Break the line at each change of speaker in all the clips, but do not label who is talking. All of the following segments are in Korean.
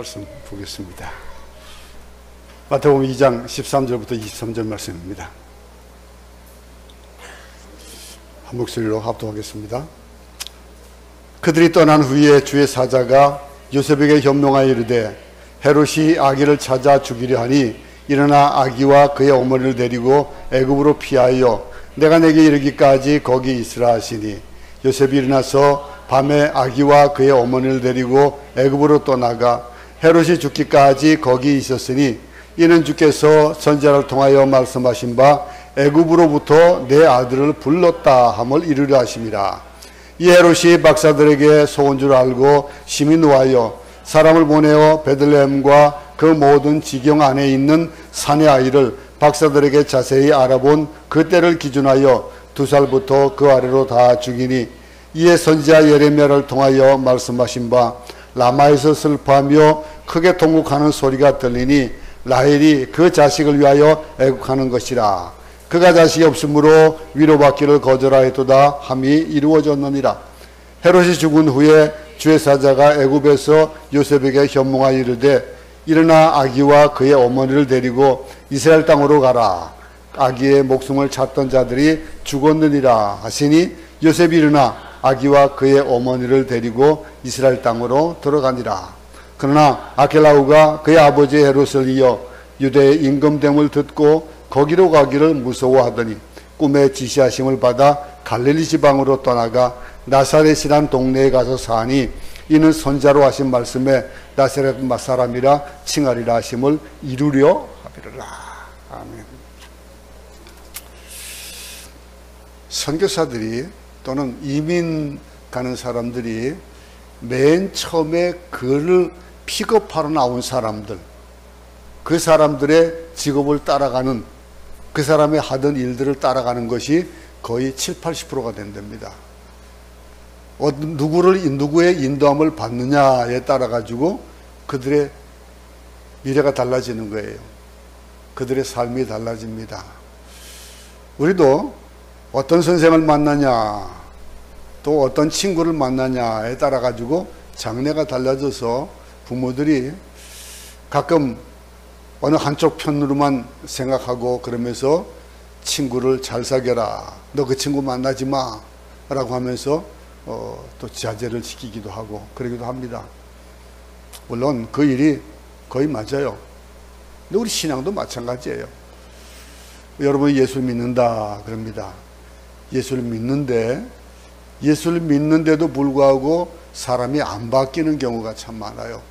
말씀 보겠습니다. 마태복음 2장 13절부터 23절 말씀입니다. 한 목소리로 합독하겠습니다. 그들이 떠난 후에 주의 사자가 요셉에게 현명하여 이르되 헤롯이 아기를 찾아 죽이려 하니 일어나 아기와 그의 어머니를 데리고 애굽으로 피하여 내가 내게 이르기까지 거기 있으라 하시니 요셉이 일어나서 밤에 아기와 그의 어머니를 데리고 애굽으로 떠나가 헤롯이 죽기까지 거기 있었으니 이는 주께서 선지자를 통하여 말씀하신 바 애굽으로부터 내 아들을 불렀다 함을 이루려 하심이라. 이 헤롯이 박사들에게 속은 줄 알고 심히 노하여 사람을 보내어 베들레헴과 그 모든 지경 안에 있는 산의 아이를 박사들에게 자세히 알아본 그 때를 기준하여 2살부터 그 아래로 다 죽이니 이에 선지자 예레미야를 통하여 말씀하신 바 라마에서 슬퍼하며 크게 통곡하는 소리가 들리니 라헬이 그 자식을 위하여 애국하는 것이라. 그가 자식이 없으므로 위로받기를 거절하였도다 함이 이루어졌느니라. 헤롯이 죽은 후에 주의 사자가 애굽에서 요셉에게 현몽하여 이르되 일어나 아기와 그의 어머니를 데리고 이스라엘 땅으로 가라. 아기의 목숨을 찾던 자들이 죽었느니라 하시니 요셉이 일어나 아기와 그의 어머니를 데리고 이스라엘 땅으로 들어가니라. 그러나 아켈라우가 그의 아버지 헤롯을 이어 유대의 임금됨을 듣고 거기로 가기를 무서워하더니 꿈에 지시하심을 받아 갈릴리 지방으로 떠나가 나사렛이란 동네에 가서 사니 이는 선자로 하신 말씀에 나사렛 사람이라 칭하리라 하심을 이루려 하리라. 아멘. 선교사들이 또는 이민 가는 사람들이 맨 처음에 그를 픽업하러 나온 사람들, 그 사람들의 직업을 따라가는, 그 사람의 하던 일들을 따라가는 것이 거의 7, 80%가 된답니다. 누구의 인도함을 받느냐에 따라 가지고 그들의 미래가 달라지는 거예요. 그들의 삶이 달라집니다. 우리도 어떤 선생을 만나냐, 또 어떤 친구를 만나냐에 따라 가지고 장래가 달라져서 부모들이 가끔 어느 한쪽 편으로만 생각하고 그러면서 친구를 잘 사귀어라, 너 그 친구 만나지 마 라고 하면서 또 자제를 시키기도 하고 그러기도 합니다. 물론 그 일이 거의 맞아요. 근데 우리 신앙도 마찬가지예요. 여러분이 예수를 믿는다 그럽니다. 예수를 믿는데도 불구하고 사람이 안 바뀌는 경우가 참 많아요.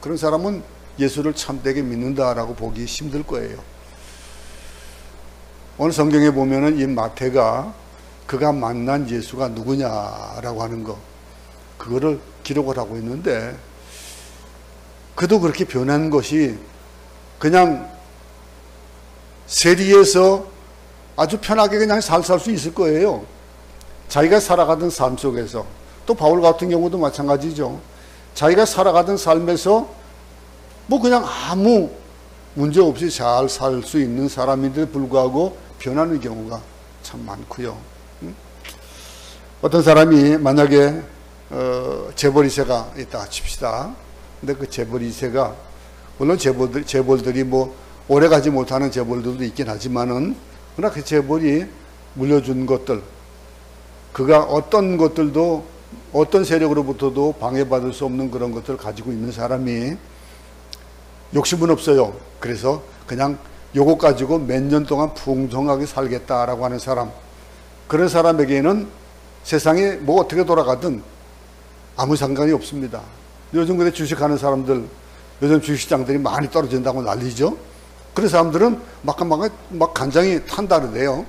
그런 사람은 예수를 참되게 믿는다라고 보기 힘들 거예요. 오늘 성경에 보면은 이 마태가 그가 만난 예수가 누구냐라고 하는 거, 그거를 기록을 하고 있는데, 그도 그렇게 변한 것이 그냥 세리에서 아주 편하게 그냥 살 수 있을 거예요. 자기가 살아가던 삶 속에서, 또 바울 같은 경우도 마찬가지죠. 자기가 살아가던 삶에서 뭐 그냥 아무 문제 없이 잘 살 수 있는 사람인데 불구하고 변하는 경우가 참 많고요. 어떤 사람이 만약에 재벌 2세가 있다 칩시다. 근데 그 재벌 2세가, 물론 재벌들이 뭐 오래가지 못하는 재벌들도 있긴 하지만은, 그러나 그 재벌이 물려준 것들, 그가 어떤 것들도, 어떤 세력으로부터도 방해받을 수 없는 그런 것들을 가지고 있는 사람이 욕심은 없어요. 그래서 그냥 요거 가지고 몇 년 동안 풍성하게 살겠다라고 하는 사람, 그런 사람에게는 세상이 뭐 어떻게 돌아가든 아무 상관이 없습니다. 요즘 근데 주식하는 사람들, 요즘 주식시장들이 많이 떨어진다고 난리죠. 그런 사람들은 막 간장이 탄다 그러대요.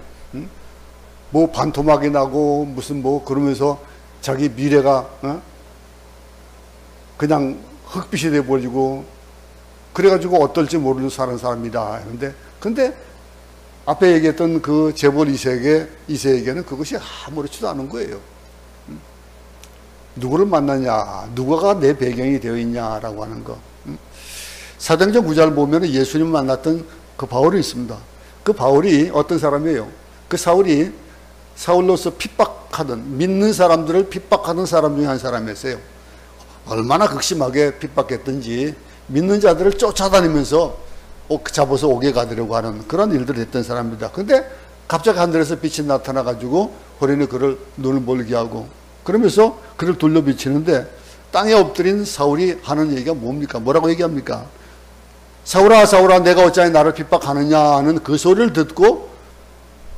뭐 반토막이 나고 무슨 뭐 그러면서 자기 미래가 그냥 흙빛이 돼버리고, 그래가지고 어떨지 모르는 사는 사람이다. 근데 앞에 얘기했던 그 재벌 2세에게는 그것이 아무렇지도 않은 거예요. 누구를 만나냐, 누가가 내 배경이 되어 있냐라고 하는 거. 사도행전 9절 보면 예수님 만났던 그 바울이 있습니다. 그 바울이 어떤 사람이에요? 그 사울이 사울로서 핍박하던, 믿는 사람들을 핍박하던 사람 중에 한 사람이었어요. 얼마나 극심하게 핍박했던지 믿는 자들을 쫓아다니면서 잡아서 옥에 가두려고 하는 그런 일들을 했던 사람입니다. 근데 갑자기 하늘에서 빛이 나타나가지고 호련히 그를 눈을 멀게 하고 그러면서 그를 둘러 비치는데 땅에 엎드린 사울이 하는 얘기가 뭡니까? 뭐라고 얘기합니까? 사울아 사울아 내가 어찌하여 나를 핍박하느냐 하는 그 소리를 듣고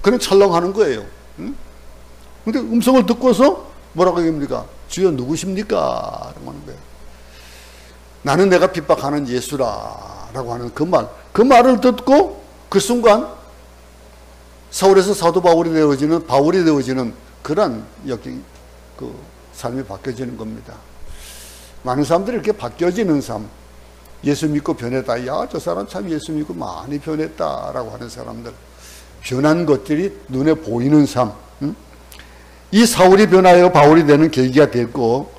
그는 철렁하는 거예요. 응? 근데 음성을 듣고서 뭐라고 얘기합니까? 주여 누구십니까? 라고 하는 거예요. 나는 내가 핍박하는 예수라 라고 하는 그 말. 그 말을 듣고 그 순간 사울에서 사도 바울이 되어지는 그런 그 삶이 바뀌어지는 겁니다. 많은 사람들이 이렇게 바뀌어지는 삶. 예수 믿고 변했다. 야, 저 사람 참 예수 믿고 많이 변했다라고 하는 사람들. 변한 것들이 눈에 보이는 삶. 응? 이 사울이 변하여 바울이 되는 계기가 됐고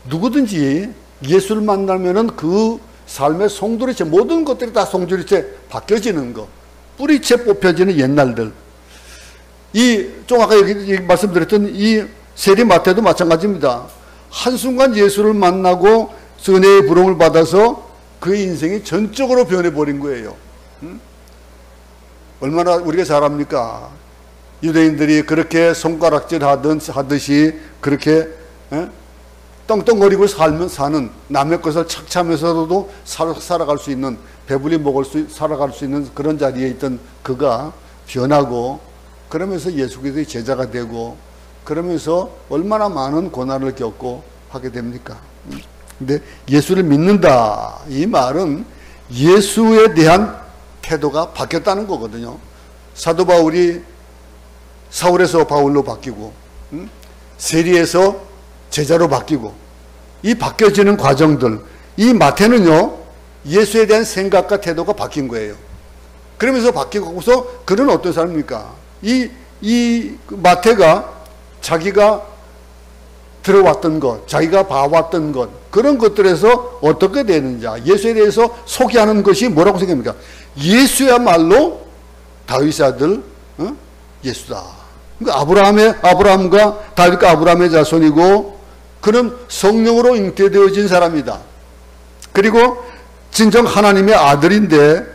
누구든지 예수를 만나면은 그 삶의 송두리째 모든 것들이 다 송두리째 바뀌어지는 거. 뿌리채 뽑혀지는 옛날들. 좀 아까 여기 말씀드렸던 이 세리마태도 마찬가지입니다. 한순간 예수를 만나고 은혜의 부름을 받아서 그의 인생이 전적으로 변해버린 거예요. 응? 얼마나 우리가 잘 압니까? 유대인들이 그렇게 손가락질 하듯이 그렇게 떵떵거리고 사는 남의 것을 착취하면서도 살아갈 수 있는 배불리 살아갈 수 있는 그런 자리에 있던 그가 변하고 그러면서 예수 그리스도의 제자가 되고 그러면서 얼마나 많은 고난을 겪고 하게 됩니까? 근데 예수를 믿는다 이 말은 예수에 대한 태도가 바뀌었다는 거거든요. 사도 바울이 사울에서 바울로 바뀌고 세리에서 제자로 바뀌고 이 바뀌어지는 과정들 이 마태는요 예수에 대한 생각과 태도가 바뀐 거예요. 그러면서 바뀌고서 그는 어떤 사람입니까? 이 마태가 자기가 들어왔던 것, 자기가 봐왔던 것 그런 것들에서 어떻게 되는지 예수에 대해서 소개하는 것이 뭐라고 생각합니까? 예수야말로 다윗의 아들 예수다. 그러니까 아브라함과 다윗과 아브라함의 자손이고 그는 성령으로 잉태되어진 사람이다. 그리고 진정 하나님의 아들인데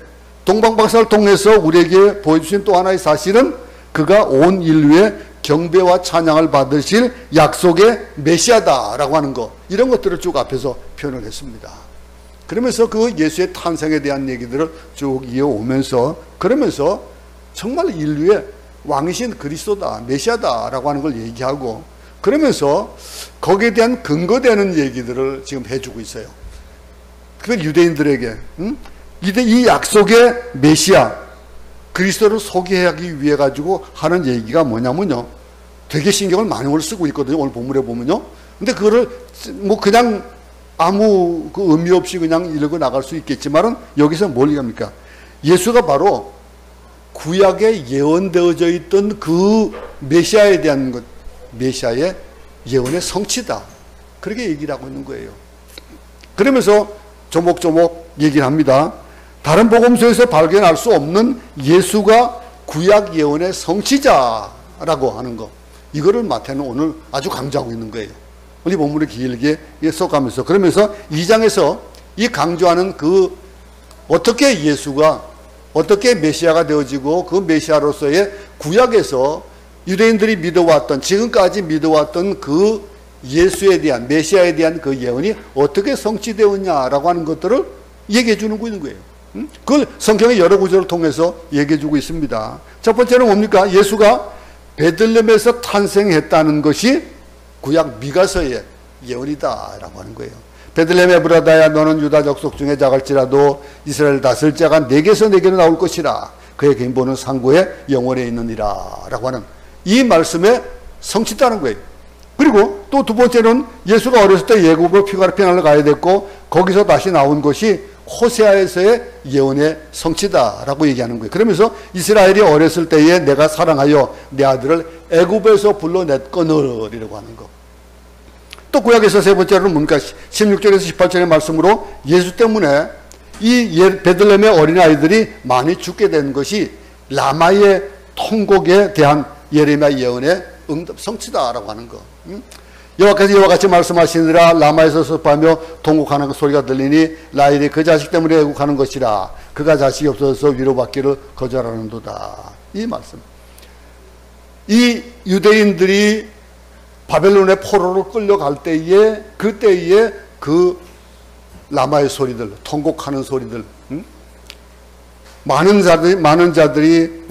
동방박사를 통해서 우리에게 보여주신 또 하나의 사실은 그가 온 인류의 경배와 찬양을 받으실 약속의 메시아다라고 하는 것 이런 것들을 쭉 앞에서 표현을 했습니다. 그러면서 그 예수의 탄생에 대한 얘기들을 쭉 이어오면서 그러면서 정말 인류의 왕이신 그리스도다 메시아다라고 하는 걸 얘기하고 그러면서 거기에 대한 근거되는 얘기들을 지금 해주고 있어요. 그건 유대인들에게 이 약속의 메시아 그리스도를 소개하기 위해 가지고 하는 얘기가 뭐냐면요 되게 신경을 많이 쓰고 있거든요. 오늘 본문에 보면요. 근데 그거를 뭐 그냥 아무 그 의미 없이 그냥 읽어 나갈 수 있겠지만은 여기서 뭘 얘기합니까? 예수가 바로 구약에 예언되어져 있던 그 메시아에 대한 것, 메시아의 예언의 성취다. 그렇게 얘기를 하고 있는 거예요. 그러면서 조목조목 얘기를 합니다. 다른 복음서에서 발견할 수 없는 예수가 구약 예언의 성취자라고 하는 것. 이거를 마태는 오늘 아주 강조하고 있는 거예요. 우리 본문을 길게 써가면서 그러면서 2장에서 이 강조하는 그 어떻게 예수가 어떻게 메시아가 되어지고 그 메시아로서의 구약에서 유대인들이 믿어왔던 지금까지 믿어왔던 그 예수에 대한 메시아에 대한 그 예언이 어떻게 성취되었냐라고 하는 것들을 얘기해 주는 거예요. 그걸 성경의 여러 구절을 통해서 얘기해 주고 있습니다. 첫 번째는 뭡니까? 예수가 베들레헴에서 탄생했다는 것이 구약 미가서의 예언이다라고 하는 거예요. 베들레헴 에브라다야 너는 유다 족속 중에 작을지라도 이스라엘 다스릴 자가 내게서 내게로 나올 것이라 그의 근본은 상고의 영원에 있느니라 라고 하는 이 말씀에 성취다는 거예요. 그리고 또 두 번째는 예수가 어렸을 때 예굽으로 피가르피나를 가야 됐고 거기서 다시 나온 것이 호세아에서의 예언의 성취다라고 얘기하는 거예요. 그러면서 이스라엘이 어렸을 때에 내가 사랑하여 내 아들을 애굽에서 불러냈거늘이라고 하는 거. 또 구약에서 세 번째로는 뭡니까? 16절에서 18절의 말씀으로 예수 때문에 이 베들레헴의 어린아이들이 많이 죽게 된 것이 라마의 통곡에 대한 예레미야 예언의 응답 성취다라고 하는 거. 여호와께서 이와 같이 말씀하시니라. 라마에서 슬퍼하며 통곡하는 그 소리가 들리니 라헬이 그 자식 때문에 애국하는 것이라. 그가 자식이 없어서 위로받기를 거절하는도다. 이 말씀. 이 유대인들이 바벨론의 포로로 끌려갈 때에, 그때에 그 라마의 소리들, 통곡하는 소리들, 많은 자들이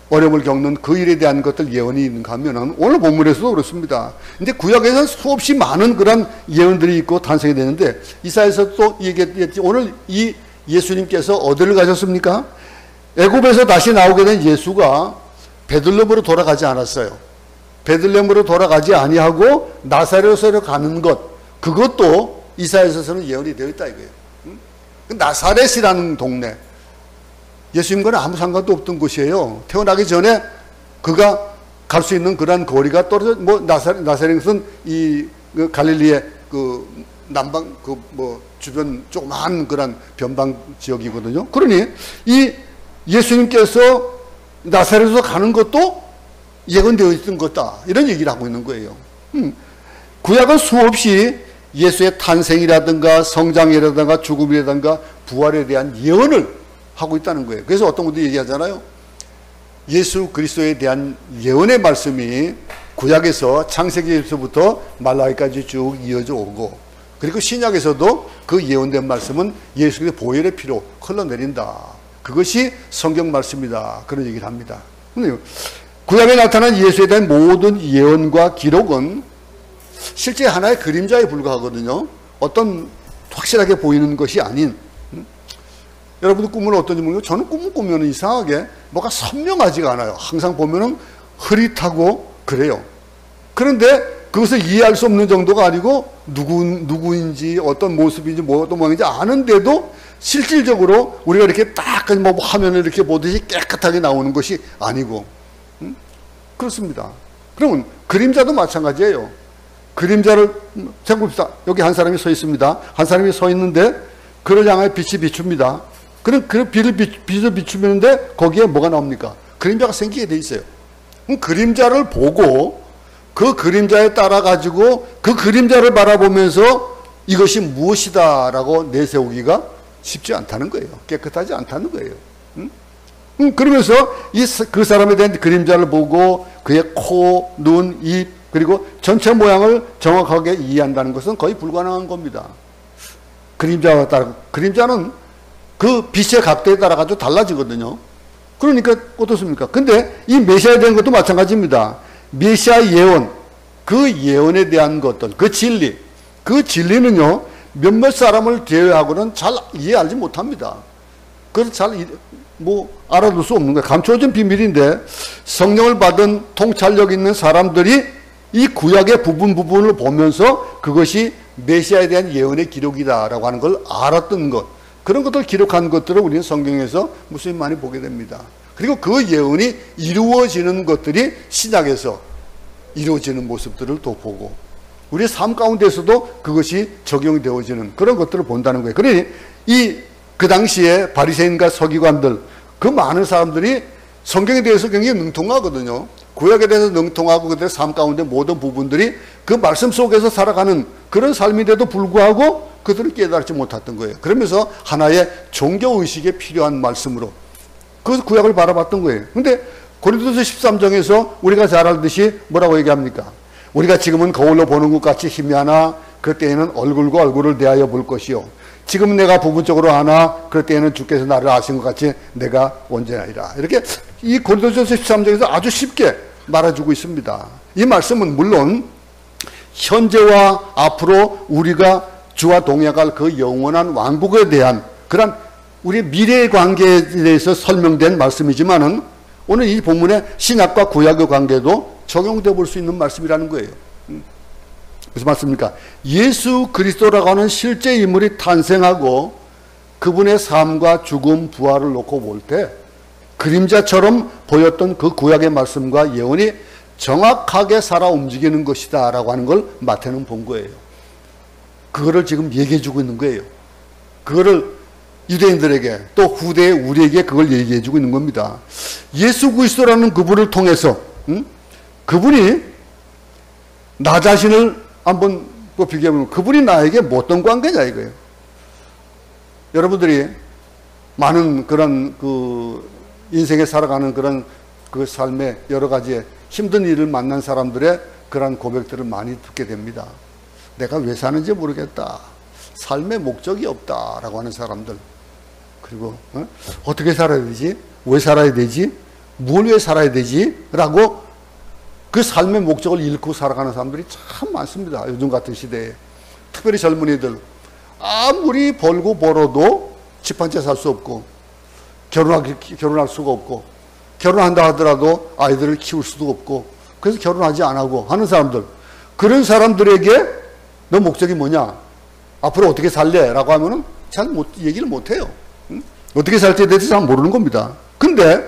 어려움을 겪는 그 일에 대한 것들 예언이 있는가 하면은 오늘 본문에서도 그렇습니다. 근데 구약에서는 수없이 많은 그런 예언들이 있고 탄생이 되는데 이사야에서 또 얘기했지. 오늘 이 예수님께서 어디를 가셨습니까? 애굽에서 다시 나오게 된 예수가 베들레헴으로 돌아가지 않았어요. 베들레헴으로 돌아가지 아니하고 나사렛으로 가는 것, 그것도 이사야에서는 예언이 되어 있다 이거예요. 나사렛이라는 동네, 예수님과는 아무 상관도 없던 곳이에요. 태어나기 전에 그가 갈 수 있는 그런 거리가 떨어져, 뭐 나사렛은 이 갈릴리의 그 남방 그 뭐 주변 조그마한 그런 변방 지역이거든요. 그러니 이 예수님께서 나사렛으로 가는 것도 예언되어 있던 것다, 이런 얘기를 하고 있는 거예요. 구약은 수없이 예수의 탄생이라든가 성장이라든가 죽음이라든가 부활에 대한 예언을 하고 있다는 거예요. 그래서 어떤 분들이 얘기하잖아요. 예수 그리스도에 대한 예언의 말씀이 구약에서 창세기에서부터 말라기까지 쭉 이어져 오고, 그리고 신약에서도 그 예언된 말씀은 예수 그리스도의 보혈의 피로 흘러내린다. 그것이 성경 말씀이다. 그런 얘기를 합니다. 구약에 나타난 예수에 대한 모든 예언과 기록은 실제 하나의 그림자에 불과하거든요. 어떤 확실하게 보이는 것이 아닌. 여러분들 꿈은 어떤지 모르겠어요. 저는 꿈을 꾸면 이상하게 뭐가 선명하지가 않아요. 항상 보면은 흐릿하고 그래요. 그런데 그것을 이해할 수 없는 정도가 아니고 누구인지 어떤 모습인지 뭐 어떤 모양인지 아는데도 실질적으로 우리가 이렇게 딱 뭐 화면을 이렇게 보듯이 깨끗하게 나오는 것이 아니고, 그렇습니다. 그러면 그림자도 마찬가지예요. 그림자를 생각합시다. 여기 한 사람이 서 있습니다. 한 사람이 서 있는데 그를 향하여 빛이 비춥니다. 그럼 그 빛을 비추는데 거기에 뭐가 나옵니까? 그림자가 생기게 돼 있어요. 그럼 그림자를 보고 그 그림자에 따라 가지고 그 그림자를 바라보면서 이것이 무엇이다라고 내세우기가 쉽지 않다는 거예요. 깨끗하지 않다는 거예요. 그러면서 그 사람에 대한 그림자를 보고 그의 코, 눈, 입, 그리고 전체 모양을 정확하게 이해한다는 것은 거의 불가능한 겁니다. 그림자와 따라, 그림자는 그 빛의 각도에 따라 가지고 달라지거든요. 그러니까 어떻습니까? 근데 이 메시아에 대한 것도 마찬가지입니다. 메시아 예언, 그 예언에 대한 것들, 그 진리, 그 진리는요, 몇몇 사람을 제외하고는 잘 이해하지 못합니다. 그걸 잘 알아둘 수 없는 거예요. 감춰진 비밀인데 성령을 받은 통찰력 있는 사람들이 이 구약의 부분을 보면서 그것이 메시아에 대한 예언의 기록이다라고 하는 걸 알았던 것, 그런 것들을 기록한 것들을 우리는 성경에서 무수히 많이 보게 됩니다. 그리고 그 예언이 이루어지는 것들이 신약에서 이루어지는 모습들을 또 보고 우리의 삶 가운데서도 그것이 적용이 되어지는 그런 것들을 본다는 거예요. 그러니 그 당시에 바리새인과 서기관들, 그 많은 사람들이 성경에 대해서 굉장히 능통하거든요. 구약에 대해서 능통하고 그들의 삶 가운데 모든 부분들이 그 말씀 속에서 살아가는 그런 삶인데도 불구하고 그들은 깨달지 못했던 거예요. 그러면서 하나의 종교의식에 필요한 말씀으로 그 구약을 바라봤던 거예요. 근데 고린도서 13장에서 우리가 잘 알듯이 뭐라고 얘기합니까? 우리가 지금은 거울로 보는 것 같이 희미하나 그때에는 얼굴과 얼굴을 대하여 볼 것이요. 지금 내가 부분적으로 아나 그때에는 주께서 나를 아신 것 같이 내가 온전하리라. 이렇게 이 고린도서 13장에서 아주 쉽게 말해주고 있습니다. 이 말씀은 물론 현재와 앞으로 우리가 주와 동행할 그 영원한 왕국에 대한 그런 우리의 미래의 관계에 대해서 설명된 말씀이지만은 오늘 이 본문의 신약과 구약의 관계도 적용되어 볼 수 있는 말씀이라는 거예요. 무슨 말씀입니까? 예수 그리스도라고 하는 실제 인물이 탄생하고 그분의 삶과 죽음, 부활을 놓고 볼 때 그림자처럼 보였던 그 구약의 말씀과 예언이 정확하게 살아 움직이는 것이다 라고 하는 걸 마태는 본 거예요. 그거를 지금 얘기해 주고 있는 거예요. 그거를 유대인들에게 또 후대의 우리에게 그걸 얘기해 주고 있는 겁니다. 예수 그리스도라는 그분을 통해서 그분이 나 자신을 한번 비교해보면 그분이 나에게 뭐 어떤 관계냐 이거예요. 여러분들이 많은 그런 그 인생에 살아가는 그런 그 삶의 여러 가지 힘든 일을 만난 사람들의 그런 고백들을 많이 듣게 됩니다. 내가 왜 사는지 모르겠다. 삶의 목적이 없다라고 하는 사람들. 그리고 어떻게 살아야 되지? 왜 살아야 되지? 뭘 위해 살아야 되지? 라고 그 삶의 목적을 잃고 살아가는 사람들이 참 많습니다. 요즘 같은 시대에. 특별히 젊은이들. 아무리 벌고 벌어도 집 한 채 살 수 없고 결혼할 수가 없고 결혼한다 하더라도 아이들을 키울 수도 없고 그래서 결혼하지 안 하고 하는 사람들. 그런 사람들에게 너 목적이 뭐냐? 앞으로 어떻게 살래? 라고 하면은 잘 얘기를 못 해요. 어떻게 살지에 대해서 잘 모르는 겁니다. 근데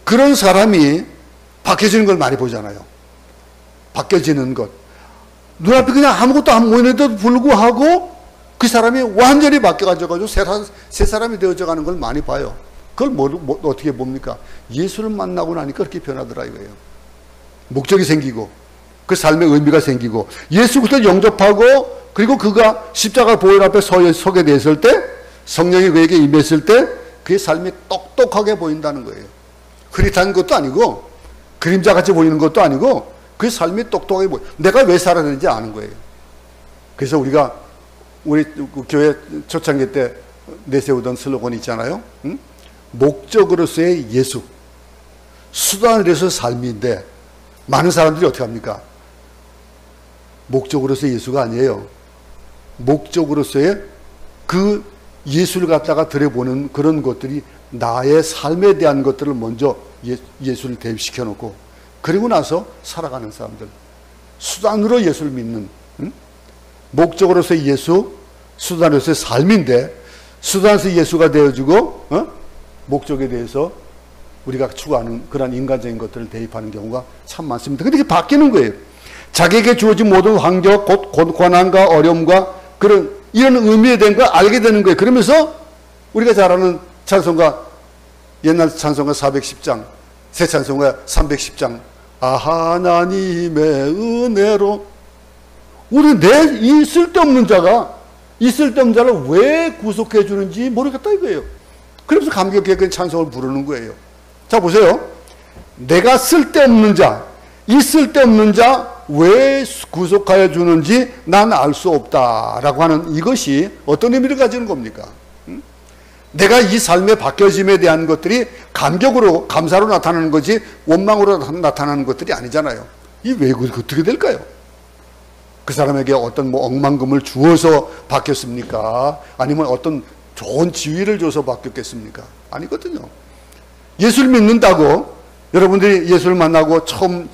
그런 사람이 바뀌어지는 걸 많이 보잖아요. 바뀌어지는 것. 눈앞에 그냥 아무것도 안 보이는데도 불구하고 그 사람이 완전히 바뀌어가지고 새 사람이 되어져 가는 걸 많이 봐요. 그걸 어떻게 봅니까? 예수를 만나고 나니까 그렇게 변하더라 이거예요. 목적이 생기고 그 삶의 의미가 생기고 예수 그리스도를 영접하고 그리고 그가 십자가 보혈 앞에 서게 됐을 때 성령이 그에게 임했을 때 그의 삶이 똑똑하게 보인다는 거예요. 흐릿한 것도 아니고 그림자같이 보이는 것도 아니고 그 삶이 똑똑하게 보여. 내가 왜 살아야 되는지 아는 거예요. 그래서 우리 교회 초창기 때 내세우던 슬로건이 있잖아요. 응? 목적으로서의 예수. 수단으로서 삶인데 많은 사람들이 어떻게 합니까? 목적으로서의 예수가 아니에요. 목적으로서의 그 예수를 갖다가 들여보는 그런 것들이 나의 삶에 대한 것들을 먼저 예수를 대입시켜 놓고 그리고 나서 살아가는 사람들. 수단으로 예수를 믿는 목적으로서의 예수, 수단으로서의 삶인데 수단에서 예수가 되어지고 목적에 대해서 우리가 추구하는 그런 인간적인 것들을 대입하는 경우가 참 많습니다. 근데 이게 바뀌는 거예요. 자기에게 주어진 모든 환경, 고난과 어려움과 그런 이런 의미에 대한 걸 알게 되는 거예요. 그러면서 우리가 잘 아는 찬송가, 옛날 찬송가 410장, 새 찬송가 310장, 하나님의 은혜로 우리 이 쓸데없는 자를 왜 구속해 주는지 모르겠다 이거예요. 그래서 감격하게 그 찬송을 부르는 거예요. 자 보세요. 내가 쓸데없는 자, 이 쓸데없는 자 왜 구속하여 주는지 난 알 수 없다라고 하는 이것이 어떤 의미를 가지는 겁니까? 내가 이 삶의 바뀌어짐에 대한 것들이 감격으로, 감사로 나타나는 거지 원망으로 나타나는 것들이 아니잖아요. 이 왜 어떻게 될까요? 그 사람에게 어떤 억만금을 주어서 바뀌었습니까? 아니면 어떤 좋은 지위를 줘서 바뀌었겠습니까? 아니거든요. 예수를 믿는다고 여러분들이 예수를 만나고 처음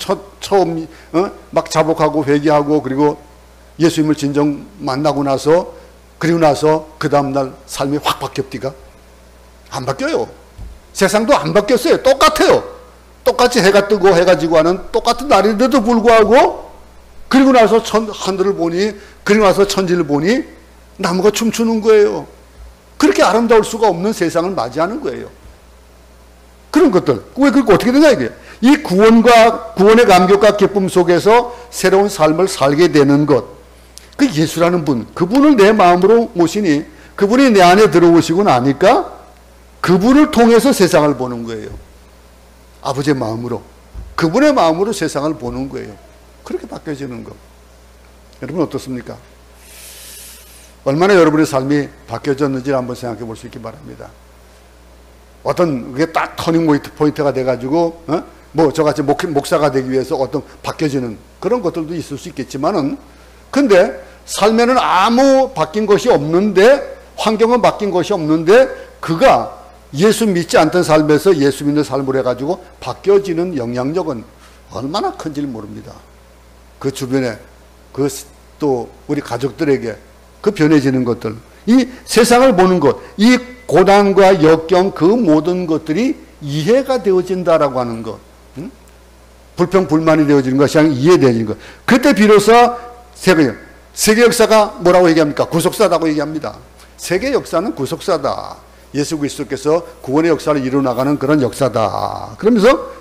막 자복하고 회개하고 그리고 예수님을 진정 만나고 나서 그리고 나서 그 다음날 삶이 확 바뀌었디가? 안 바뀌어요. 세상도 안 바뀌었어요. 똑같아요. 똑같이 해가 뜨고 해가 지고 하는 똑같은 날인데도 불구하고 그리고 나서 하늘을 보니 그리고 나서 천지를 보니 나무가 춤추는 거예요. 그렇게 아름다울 수가 없는 세상을 맞이하는 거예요. 그런 것들. 왜 그렇게 어떻게 되냐 이게. 이 구원의 감격과 기쁨 속에서 새로운 삶을 살게 되는 것. 그 예수라는 분, 그분을 내 마음으로 모시니 그분이 내 안에 들어오시고 나니까 그분을 통해서 세상을 보는 거예요. 아버지의 마음으로. 그분의 마음으로 세상을 보는 거예요. 그렇게 바뀌어지는 것. 여러분 어떻습니까? 얼마나 여러분의 삶이 바뀌어졌는지 한번 생각해 볼 수 있기 바랍니다. 어떤 그게 딱 터닝 포인트가 돼가지고 저같이 목사가 되기 위해서 어떤 바뀌어지는 그런 것들도 있을 수 있겠지만은 근데 삶에는 아무 바뀐 것이 없는데 환경은 바뀐 것이 없는데 그가 예수 믿지 않던 삶에서 예수 믿는 삶을 해가지고 바뀌어지는 영향력은 얼마나 큰지를 모릅니다. 그 주변에 또 우리 가족들에게 그 변해지는 것들, 이 세상을 보는 것, 이 고난과 역경 그 모든 것들이 이해가 되어진다라고 하는 것, 불평 불만이 되어지는 것이 아니라 이해되어지는 것. 그때 비로소 세계 역사가 뭐라고 얘기합니까? 구속사라고 얘기합니다. 세계 역사는 구속사다. 예수 그리스도께서 구원의 역사를 이루어나가는 그런 역사다. 그러면서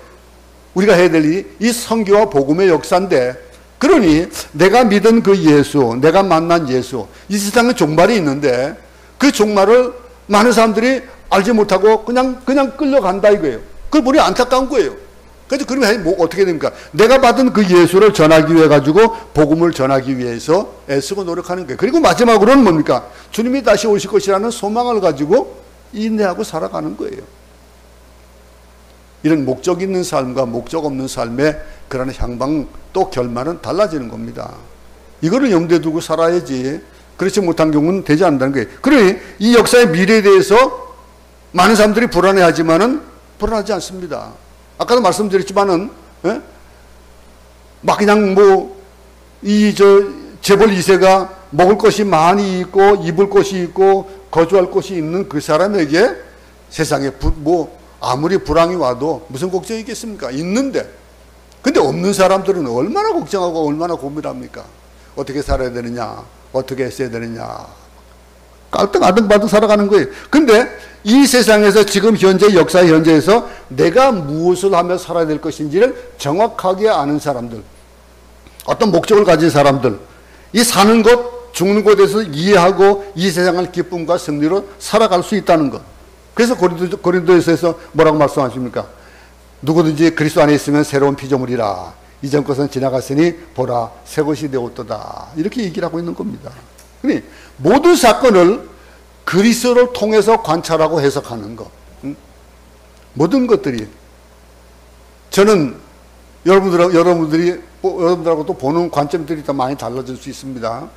우리가 해야 될 일이 이 선교와 복음의 역사인데 그러니 내가 믿은 그 예수, 내가 만난 예수, 이 세상에 종말이 있는데 그 종말을 많은 사람들이 알지 못하고 그냥 끌려간다 이거예요. 그걸 보니 안타까운 거예요. 그래서 그러면 뭐 어떻게 됩니까? 내가 받은 그 예수를 전하기 위해 가지고 복음을 전하기 위해서 애쓰고 노력하는 거예요. 그리고 마지막으로는 뭡니까? 주님이 다시 오실 것이라는 소망을 가지고 인내하고 살아가는 거예요. 이런 목적 있는 삶과 목적 없는 삶의 그런 향방 또 결말은 달라지는 겁니다. 이거를 염두에 두고 살아야지 그렇지 못한 경우는 되지 않는다는 거예요. 그러니 이 역사의 미래에 대해서 많은 사람들이 불안해하지만은 불안하지 않습니다. 아까도 말씀드렸지만은 막 그냥 재벌 2세가 먹을 것이 많이 있고 입을 것이 있고 거주할 곳이 있는 그 사람에게 세상에 아무리 불황이 와도 무슨 걱정이 있겠습니까? 있는데. 근데 없는 사람들은 얼마나 걱정하고 얼마나 고민합니까? 어떻게 살아야 되느냐? 어떻게 했어야 되느냐? 깔등아등바등 살아가는 거예요. 근데 이 세상에서 지금 현재 역사 현재에서 내가 무엇을 하며 살아야 될 것인지를 정확하게 아는 사람들, 어떤 목적을 가진 사람들, 이 사는 것, 죽는 것에 대해서 이해하고 이 세상을 기쁨과 승리로 살아갈 수 있다는 것. 그래서 고린도에서 뭐라고 말씀하십니까? 누구든지 그리스도 안에 있으면 새로운 피조물이라. 이전 것은 지나갔으니 보라 새 것이 되었도다. 이렇게 얘기를 하고 있는 겁니다. 그러니 모든 사건을 그리스도를 통해서 관찰하고 해석하는 것. 모든 것들이 저는 여러분들하고 또 보는 관점들이 더 많이 달라질 수 있습니다.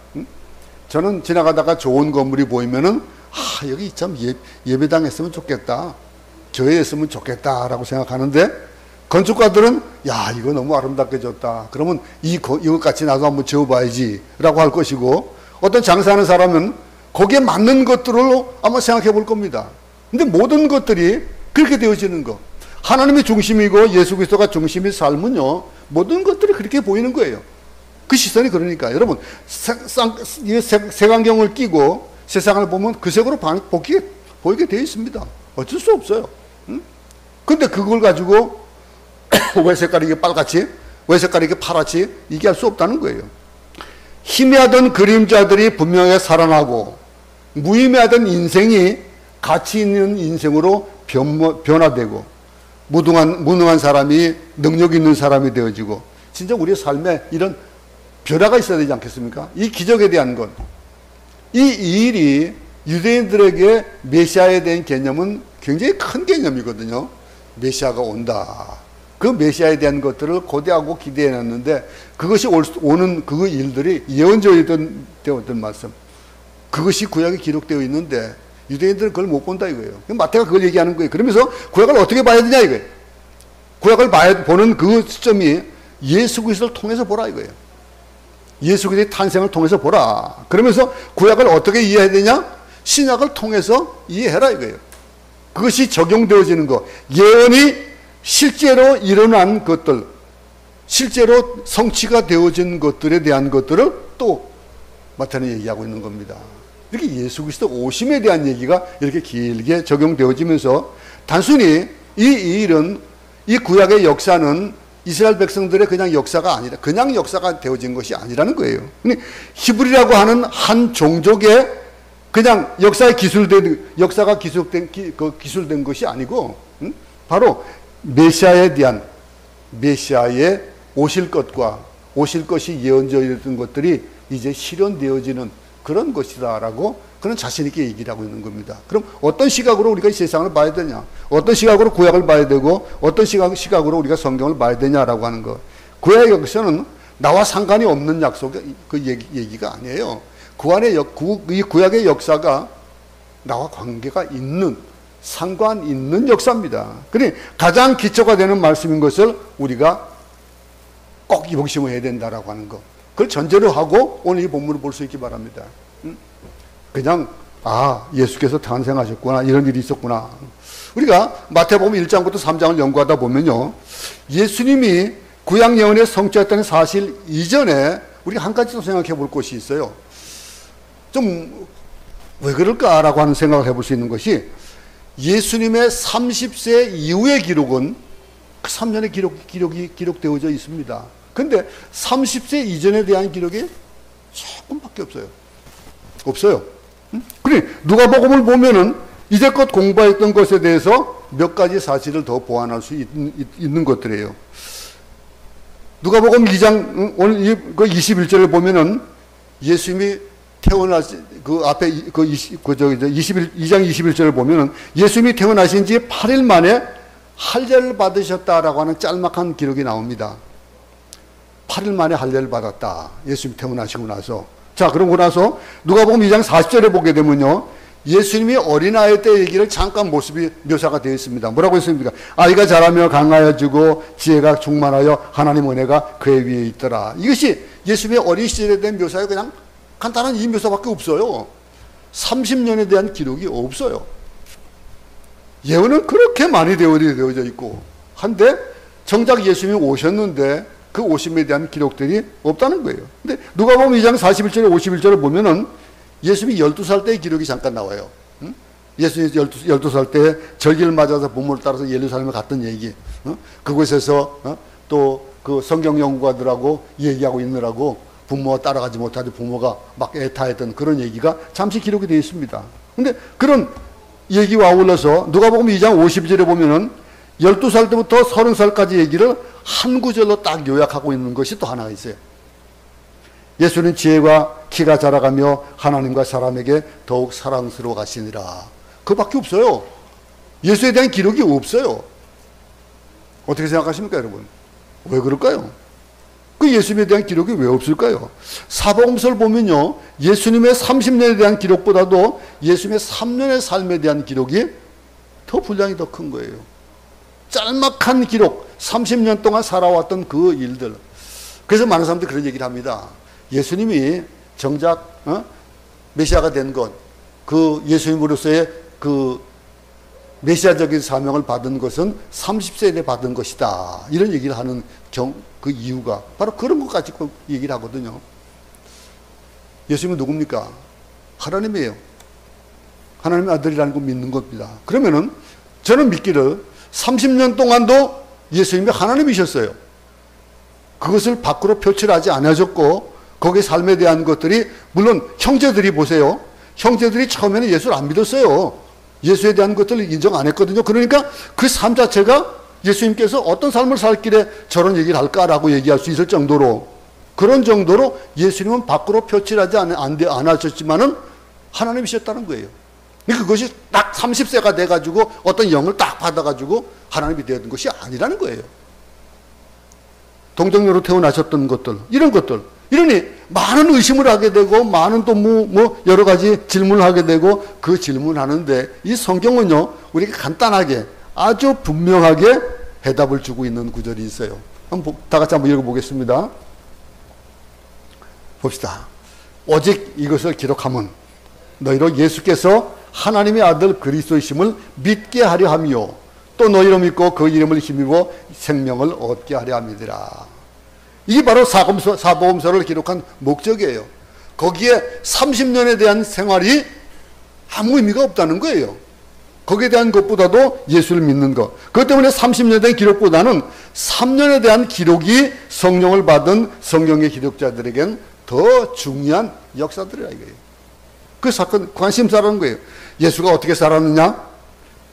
저는 지나가다가 좋은 건물이 보이면은 여기 참 예배당 했으면 좋겠다. 교회 했으면 좋겠다라고 생각하는데 건축가들은 이거 너무 아름답게 졌다. 그러면 이것 같이 나도 한번 지어봐야지 라고 할 것이고 어떤 장사하는 사람은 거기에 맞는 것들로 한번 생각해 볼 겁니다. 근데 모든 것들이 그렇게 되어지는 거. 하나님이 중심이고 예수 그리스도가 중심인 삶은요. 모든 것들이 그렇게 보이는 거예요. 그 시선이 그러니까 여러분 색안경을 끼고 세상을 보면 그 색으로 보이게 되어 있습니다. 어쩔 수 없어요. 근데 그걸 가지고 왜 색깔이 이게 빨갛지? 왜 색깔이 이게 파랗지? 얘기할 수 없다는 거예요. 희미하던 그림자들이 분명히 살아나고 무의미하던 인생이 가치 있는 인생으로 변화되고 무능한 사람이 능력 있는 사람이 되어지고 진짜 우리의 삶에 이런 변화가 있어야 되지 않겠습니까? 이 기적에 대한 것. 이 일이 유대인들에게 메시아에 대한 개념은 굉장히 큰 개념이거든요. 메시아가 온다. 그 메시아에 대한 것들을 고대하고 기대해놨는데 그것이 오는 그 일들이 예언되었던 말씀. 그것이 구약에 기록되어 있는데 유대인들은 그걸 못 본다 이거예요. 마태가 그걸 얘기하는 거예요. 그러면서 구약을 어떻게 봐야 되냐 이거예요. 구약을 보는 그 시점이 예수 그리스도를 통해서 보라 이거예요. 예수 그리스도의 탄생을 통해서 보라. 그러면서 구약을 어떻게 이해해야 되냐? 신약을 통해서 이해해라 이거예요. 그것이 적용되어지는 것. 예언이 실제로 일어난 것들, 실제로 성취가 되어진 것들에 대한 것들을 또 마태는 얘기하고 있는 겁니다. 이렇게 예수 그리스도 오심에 대한 얘기가 이렇게 길게 적용되어지면서 단순히 이 일은 이 구약의 역사는 이스라엘 백성들의 그냥 역사가 아니라 그냥 역사가 되어진 것이 아니라는 거예요. 히브리라고 하는 한 종족의 그냥 역사가 기술된 것이 아니고 바로 메시아의 오실 것과 오실 것이 예언되었던 것들이 이제 실현되어지는 그런 것이다라고 그런 자신있게 얘기를 하고 있는 겁니다. 그럼 어떤 시각으로 우리가 이 세상을 봐야 되냐? 어떤 시각으로 구약을 봐야 되고 어떤 시각으로 우리가 성경을 봐야 되냐라고 하는 것. 구약의 역사는 나와 상관이 없는 그 얘기가 아니에요. 이 구약의 역사가 나와 관계가 있는 상관 있는 역사입니다. 그러니 가장 기초가 되는 말씀인 것을 우리가 꼭 입심을 해야 된다라고 하는 것. 그걸 전제로 하고 오늘 이 본문을 볼 수 있기 바랍니다. 그냥 예수께서 탄생하셨구나 이런 일이 있었구나. 우리가 마태복음 1장부터 3장을 연구하다 보면요. 예수님이 구약 예언의 성취했다는 사실 이전에 우리가 한 가지 더 생각해 볼 것이 있어요. 좀 왜 그럴까라고 하는 생각을 해볼 수 있는 것이 예수님의 30세 이후의 기록은 그 3년의 기록이 기록되어져 있습니다. 근데 30세 이전에 대한 기록이 조금밖에 없어요. 없어요. 그래, 누가복음을 보면은 이제껏 공부했던 것에 대해서 몇 가지 사실을 더 보완할 수 있는 것들이에요. 누가복음 2장, 오늘 그 21절을 보면은 예수님이 태어나신, 그 앞에 그 2장 21절을 보면은 예수님이 태어나신 지 8일 만에 할례를 받으셨다라고 하는 짤막한 기록이 나옵니다. 8일 만에 할례를 받았다. 예수님이 태어나시고 나서. 자, 그러고 나서 누가복음 2장 40절에 보게 되면요. 예수님이 어린아이 때 얘기를 잠깐 모습이 묘사가 되어 있습니다. 뭐라고 했습니까? 아이가 자라며 강하여지고 지혜가 충만하여 하나님 은혜가 그의 위에 있더라. 이것이 예수님의 어린 시절에 대한 묘사에 그냥 간단한 이 묘사밖에 없어요. 30년에 대한 기록이 없어요. 예언은 그렇게 많이 되어져 있고 한데 정작 예수님이 오셨는데 그 오심에 대한 기록들이 없다는 거예요. 근데 누가복음 2장 41절에 51절을 보면은 예수님이 12살 때의 기록이 잠깐 나와요. 예수님이 12살 때 절기를 맞아서 부모를 따라서 예루살렘에 갔던 얘기. 그곳에서 또 그 성경 연구가들하고 얘기하고 있느라고 부모가 따라가지 못하지 부모가 막 애타했던 그런 얘기가 잠시 기록이 되어 있습니다. 근데 그런 얘기와 아울러서 누가복음 2장 50절에 보면은 12살 때부터 30살까지 얘기를 한 구절로 딱 요약하고 있는 것이 또 하나가 있어요. 예수는 지혜와 키가 자라가며 하나님과 사람에게 더욱 사랑스러워 가시니라. 그밖에 없어요. 예수에 대한 기록이 없어요. 어떻게 생각하십니까, 여러분? 왜 그럴까요? 그 예수님에 대한 기록이 왜 없을까요? 사복음서를 보면요, 예수님의 30년에 대한 기록보다도 예수님의 3년의 삶에 대한 기록이 더 분량이 더 큰 거예요. 짤막한 기록, 30년 동안 살아왔던 그 일들. 그래서 많은 사람들이 그런 얘기를 합니다. 예수님이 정작 메시아가 된 것, 그 예수님으로서의 그 메시아적인 사명을 받은 것은 30세에 받은 것이다. 이런 얘기를 하는 그 이유가 바로 그런 것 가지고 얘기를 하거든요. 예수님은 누굽니까? 하나님이에요. 하나님의 아들이라는 걸 믿는 겁니다. 그러면은 저는 믿기를 30년 동안도 예수님이 하나님이셨어요. 그것을 밖으로 표출하지 않아졌고 거기에 삶에 대한 것들이 물론 형제들이 보세요. 형제들이 처음에는 예수를 안 믿었어요. 예수에 대한 것들을 인정 안 했거든요. 그러니까 그 삶 자체가 예수님께서 어떤 삶을 살길래 저런 얘기를 할까라고 얘기할 수 있을 정도로 그런 정도로 예수님은 밖으로 표출하지 않으셨지만은 하나님이셨다는 거예요. 그것이 딱 30세가 돼가지고 어떤 영을 딱 받아가지고 하나님이 되었던 것이 아니라는 거예요. 동정녀로 태어나셨던 것들, 이런 것들. 이러니 많은 의심을 하게 되고 많은 또 여러 가지 질문을 하게 되고 그 질문하는데 이 성경은요, 우리가 간단하게 아주 분명하게 해답을 주고 있는 구절이 있어요. 다 같이 한번 읽어보겠습니다. 봅시다. 오직 이것을 기록하면 너희로 예수께서 하나님의 아들 그리스도이심을 믿게 하려 함이요 또 너희로 믿고 그 이름을 힘입어 생명을 얻게 하려 함이니라. 이게 바로 사복음서를 기록한 목적이에요. 거기에 30년에 대한 생활이 아무 의미가 없다는 거예요. 거기에 대한 것보다도 예수를 믿는 것. 그것 때문에 30년에 대한 기록보다는 3년에 대한 기록이 성령을 받은 성경의 기록자들에겐 더 중요한 역사들이라 이거예요. 그 사건 관심사라는 거예요. 예수가 어떻게 살았느냐?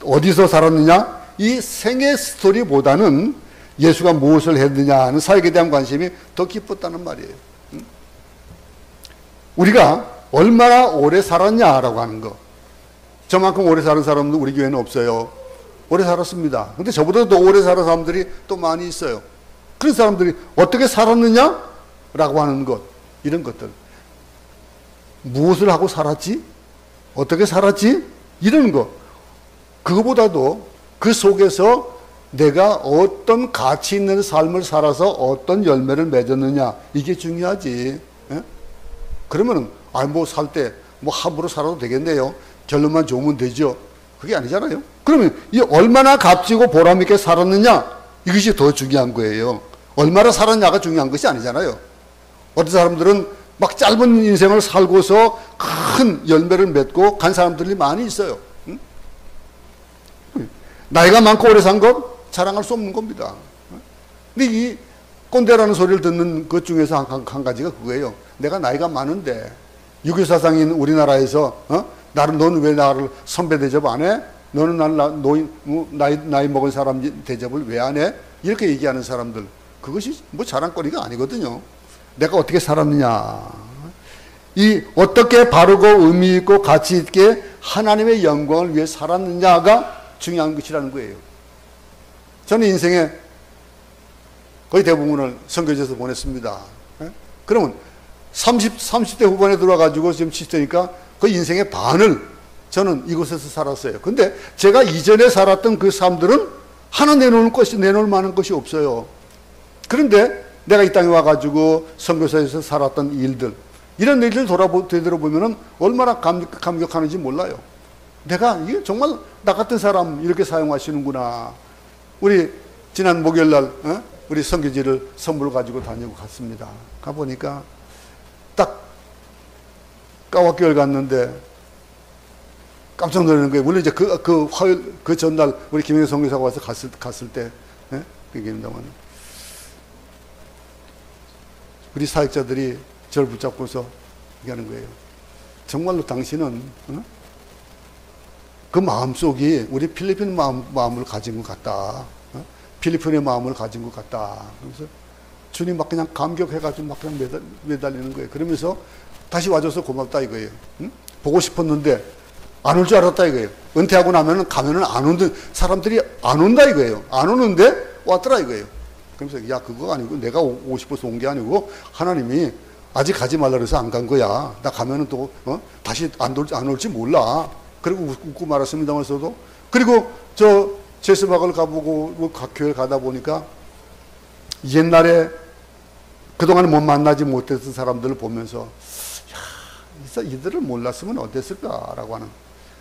어디서 살았느냐? 이 생애 스토리보다는 예수가 무엇을 했느냐 하는 사역에 대한 관심이 더 깊었다는 말이에요. 우리가 얼마나 오래 살았냐라고 하는 거. 저만큼 오래 사는 사람도 우리 교회는 없어요. 오래 살았습니다. 근데 저보다 더 오래 살은 사람들이 또 많이 있어요. 그런 사람들이 어떻게 살았느냐라고 하는 것, 이런 것들. 무엇을 하고 살았지? 어떻게 살았지? 이런 거. 그거보다도 그 속에서 내가 어떤 가치 있는 삶을 살아서 어떤 열매를 맺었느냐, 이게 중요하지. 예? 그러면은 살 때 함부로 살아도 되겠네요. 결론만 좋으면 되죠. 그게 아니잖아요. 그러면 이 얼마나 값지고 보람있게 살았느냐, 이것이 더 중요한 거예요. 얼마나 살았냐가 중요한 것이 아니잖아요. 어떤 사람들은 막 짧은 인생을 살고서 큰 열매를 맺고 간 사람들이 많이 있어요. 응? 나이가 많고 오래 산 것 자랑할 수 없는 겁니다. 근데 이 꼰대라는 소리를 듣는 것 중에서 한 가지가 그거예요. 내가 나이가 많은데 유교사상인 우리나라에서 나는 넌 왜 나를 선배 대접 안 해? 너는 나이 먹은 사람 대접을 왜 안 해? 이렇게 얘기하는 사람들, 그것이 뭐 자랑거리가 아니거든요. 내가 어떻게 살았느냐, 이 어떻게 바르고 의미 있고 가치 있게 하나님의 영광을 위해 살았느냐가 중요한 것이라는 거예요. 저는 인생의 거의 대부분을 선교지에서 보냈습니다. 그러면 30대 후반에 들어와가지고 지금 70대니까 거의 인생의 반을 저는 이곳에서 살았어요. 근데 제가 이전에 살았던 그 삶들은 하나 내놓을 만한 것이 없어요. 그런데 내가 이 땅에 와가지고 선교사에서 살았던 일들, 이런 일들 되돌아보면 얼마나 감격하는지 몰라요. 내가 이게 정말 나 같은 사람 이렇게 사용하시는구나. 우리 지난 목요일날 우리 선교지를 선물 가지고 다니고 갔습니다. 가보니까 딱 까와교회 갔는데 깜짝 놀라는 거예요. 물론 이제 그 화요일, 그 전날 우리 김영희 선교사가 와서 갔을 때, 그게입니다만, 우리 사역자들이 저를 붙잡고서 얘기하는 거예요. 정말로 당신은, 그 마음속이 우리 필리핀 마음을 가진 것 같다. 필리핀의 마음을 가진 것 같다. 그래서 주님 막 그냥 감격해가지고 막 그냥 매달리는 거예요. 그러면서 다시 와줘서 고맙다 이거예요. 보고 싶었는데 안 올 줄 알았다 이거예요. 은퇴하고 나면은 가면은 안 온다, 사람들이 안 온다 이거예요. 안 오는데 왔더라 이거예요. 그러면서 야, 그거 아니고 내가 오고 싶어서 온 게 아니고 하나님이 아직 가지 말라 그래서 안 간 거야. 나 가면은 또 다시 안 올지 몰라. 그리고 웃고 말았습니다만서도, 그리고 저 제스박을 가보고 각 교회 가다 보니까 옛날에 그동안 못 만나지 못했던 사람들을 보면서 야, 이들을 몰랐으면 어땠을까라고 하는,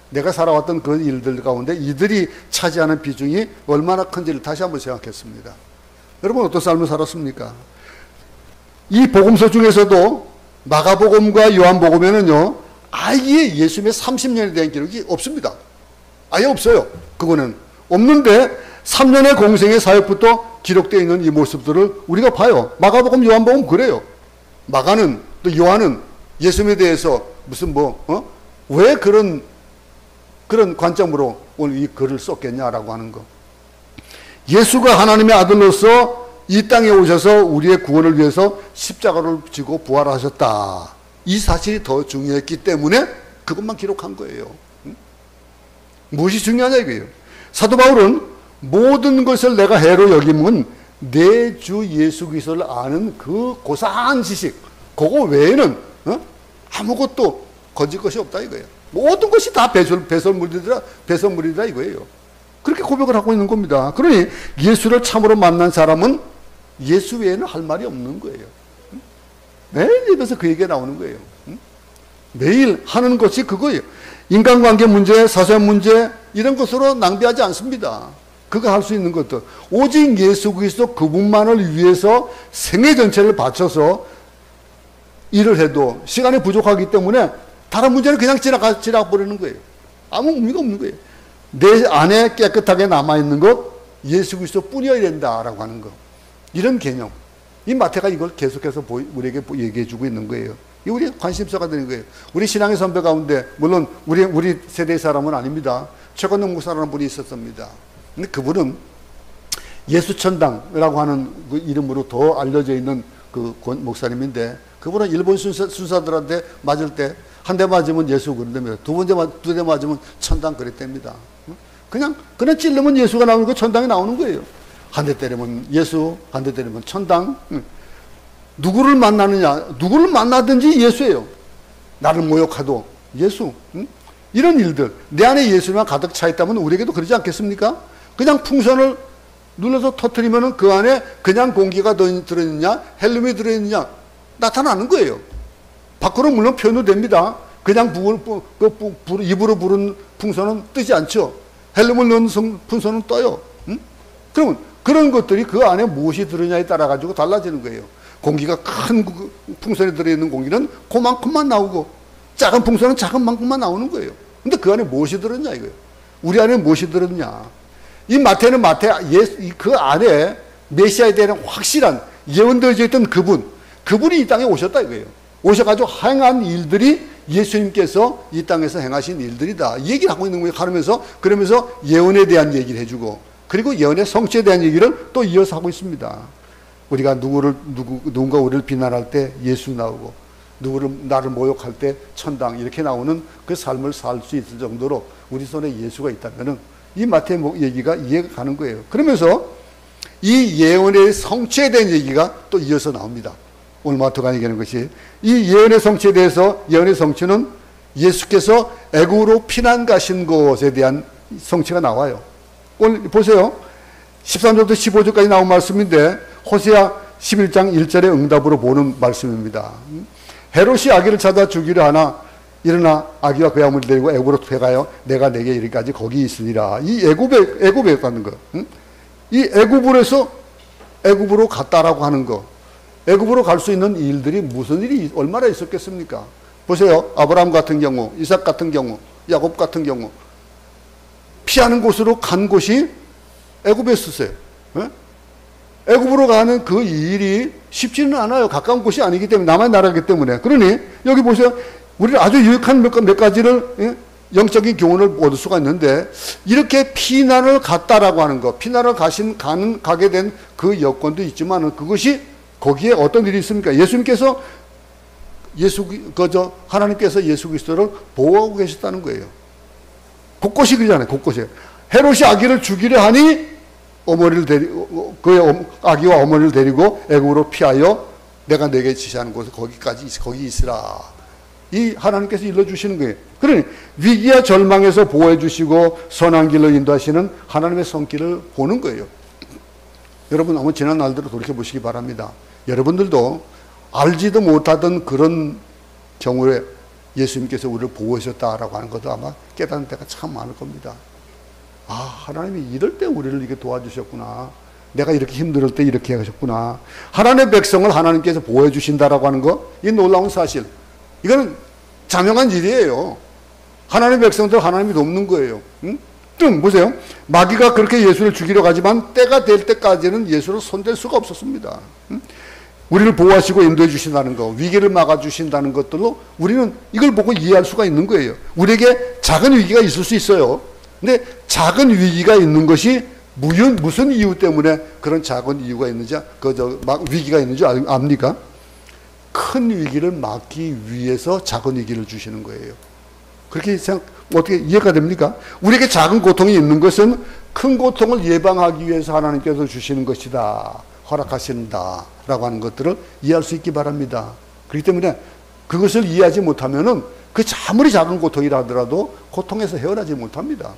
내가 살아왔던 그 일들 가운데 이들이 차지하는 비중이 얼마나 큰지를 다시 한번 생각했습니다. 여러분 어떤 삶을 살았습니까? 이 복음서 중에서도 마가복음과 요한복음에는요, 아예 예수님의 30년에 대한 기록이 없습니다. 아예 없어요. 그거는 없는데 3년의 공생의 사역부터 기록되어 있는 이 모습들을 우리가 봐요. 마가복음, 요한복음 그래요. 마가는 또 요한은 예수님에 대해서 무슨 왜 그런 관점으로 오늘 이 글을 썼겠냐라고 하는 거. 예수가 하나님의 아들로서 이 땅에 오셔서 우리의 구원을 위해서 십자가를 지고 부활하셨다. 이 사실이 더 중요했기 때문에 그것만 기록한 거예요. 무엇이 중요하냐 이거예요. 사도 바울은 모든 것을 내가 해로 여김은 내 주 예수 그리스도를 아는 그 고상한 지식, 그거 외에는 아무것도 거짓 것이 없다 이거예요. 모든 것이 다 배설물이다 이거예요. 그렇게 고백을 하고 있는 겁니다. 그러니 예수를 참으로 만난 사람은 예수 외에는 할 말이 없는 거예요. 매일 입에서 그 얘기가 나오는 거예요. 매일 하는 것이 그거예요. 인간관계 문제, 사소한 문제 이런 것으로 낭비하지 않습니다. 그거 할 수 있는 것도 오직 예수 그리스도 그분만을 위해서 생애 전체를 바쳐서 일을 해도 시간이 부족하기 때문에 다른 문제는 그냥 지나버리는 거예요. 아무 의미가 없는 거예요. 내 안에 깨끗하게 남아있는 것 예수 그리스도 뿐이어야 된다라고 하는 거, 이런 개념, 이 마태가 이걸 계속해서 우리에게 얘기해주고 있는 거예요. 이 우리 관심사가 되는 거예요. 우리 신앙의 선배 가운데 물론 우리 세대의 사람은 아닙니다. 최건능 목사라는 분이 있었습니다. 근데 그분은 예수천당이라고 하는 그 이름으로 더 알려져 있는 그 목사님인데, 그분은 일본 순사들한테 맞을 때 한 대 맞으면 예수 그런답니다. 두 대 맞으면 천당 그랬답니다. 그냥 찔르면 예수가 나오는 거, 천당이 나오는 거예요. 한 대 때리면 예수, 한 대 때리면 천당. 누구를 만나느냐, 누구를 만나든지 예수예요. 나를 모욕하도 예수. 이런 일들, 내 안에 예수만 가득 차 있다면 우리에게도 그러지 않겠습니까? 그냥 풍선을 눌러서 터뜨리면 그 안에 그냥 공기가 들어있느냐, 헬륨이 들어있느냐 나타나는 거예요. 밖으로 물론 표현도 됩니다. 그냥 입으로 부른 풍선은 뜨지 않죠. 헬륨을 넣은 풍선은 떠요. 그러면 그런 것들이 그 안에 무엇이 들어있냐에 따라 가지고 달라지는 거예요. 공기가 큰 풍선에 들어있는 공기는 그만큼만 나오고, 작은 풍선은 작은 만큼만 나오는 거예요. 근데 그 안에 무엇이 들었냐 이거예요. 우리 안에 무엇이 들었냐. 이 마태는 그 안에 메시아에 대한 확실한 예언되어져 있던 그분이 이 땅에 오셨다 이거예요. 오셔가지고 행한 일들이 예수님께서 이 땅에서 행하신 일들이다. 이 얘기를 하고 있는 거예요. 그러면서 예언에 대한 얘기를 해주고, 그리고 예언의 성취에 대한 얘기를 또 이어서 하고 있습니다. 우리가 누군가 우리를 비난할 때 예수 나오고, 나를 모욕할 때 천당, 이렇게 나오는 그 삶을 살 수 있을 정도로 우리 손에 예수가 있다면은 이 마태복 얘기가 이해가 가는 거예요. 그러면서 이 예언의 성취에 대한 얘기가 또 이어서 나옵니다. 오늘 마태가 얘기하는 것이 이 예언의 성취에 대해서, 예언의 성취는 예수께서 애굽으로 피난 가신 것에 대한 성취가 나와요. 오늘 보세요. 13절부터 15절까지 나온 말씀인데 호세아 11장 1절의 응답으로 보는 말씀입니다. 헤롯이 아기를 찾아 죽이려 하나 일어나 아기와 그의 아무를 데리고 애굽으로 퇴가하여 내가 내게 이르기까지 거기 있으리라. 이 애굽에 가는 거. 이 애굽으로 갔다라고 하는 거. 애굽으로 갈 수 있는 일들이 무슨 일이 얼마나 있었겠습니까? 보세요. 아브라함 같은 경우, 이삭 같은 경우, 야곱 같은 경우 피하는 곳으로 간 곳이 애굽이었어요. 애굽으로 가는 그 일이 쉽지는 않아요. 가까운 곳이 아니기 때문에, 남의 나라이기 때문에. 그러니 여기 보세요. 우리는 아주 유익한 몇 가지를, 영적인 교훈을 얻을 수가 있는데, 이렇게 피난을 갔다라고 하는 거, 피난을 가게 된 그 여건도 있지만, 그것이 거기에 어떤 일이 있습니까? 하나님께서 예수 그리스도를 보호하고 계셨다는 거예요. 곳곳이 그러잖아요. 곳곳이. 헤롯이 아기를 죽이려 하니 그의 아기와 어머니를 데리고 애굽으로 피하여 내가 내게 지시하는 곳에 거기 있으라. 이 하나님께서 일러주시는 거예요. 그러니 위기와 절망에서 보호해 주시고 선한 길로 인도하시는 하나님의 손길을 보는 거예요. 여러분 한번 지난 날들을 돌이켜보시기 바랍니다. 여러분들도 알지도 못하던 그런 경우에 예수님께서 우리를 보호하셨다라고 하는 것도 아마 깨닫는 때가 참 많을 겁니다. 하나님이 이럴 때 우리를 이렇게 도와주셨구나. 내가 이렇게 힘들 때 이렇게 하셨구나. 하나님의 백성을 하나님께서 보호해 주신다라고 하는 거, 이 놀라운 사실. 이거는 자명한 일이에요. 하나님의 백성들 하나님이 돕는 거예요. 보세요. 마귀가 그렇게 예수를 죽이려 가지만 때가 될 때까지는 예수를 손댈 수가 없었습니다. 우리를 보호하시고 인도해 주신다는 거, 위기를 막아주신다는 것들로 우리는 이걸 보고 이해할 수가 있는 거예요. 우리에게 작은 위기가 있을 수 있어요. 근데 작은 위기가 있는 것이 무슨 이유 때문에 그런 작은 이유가 있는지, 위기가 있는지 압니까? 큰 위기를 막기 위해서 작은 위기를 주시는 거예요. 그렇게 어떻게 이해가 됩니까? 우리에게 작은 고통이 있는 것은 큰 고통을 예방하기 위해서 하나님께서 주시는 것이다, 허락하신다 라고 하는 것들을 이해할 수 있기 바랍니다. 그렇기 때문에 그것을 이해하지 못하면은 아무리 작은 고통이라 하더라도 고통에서 헤어나지 못합니다.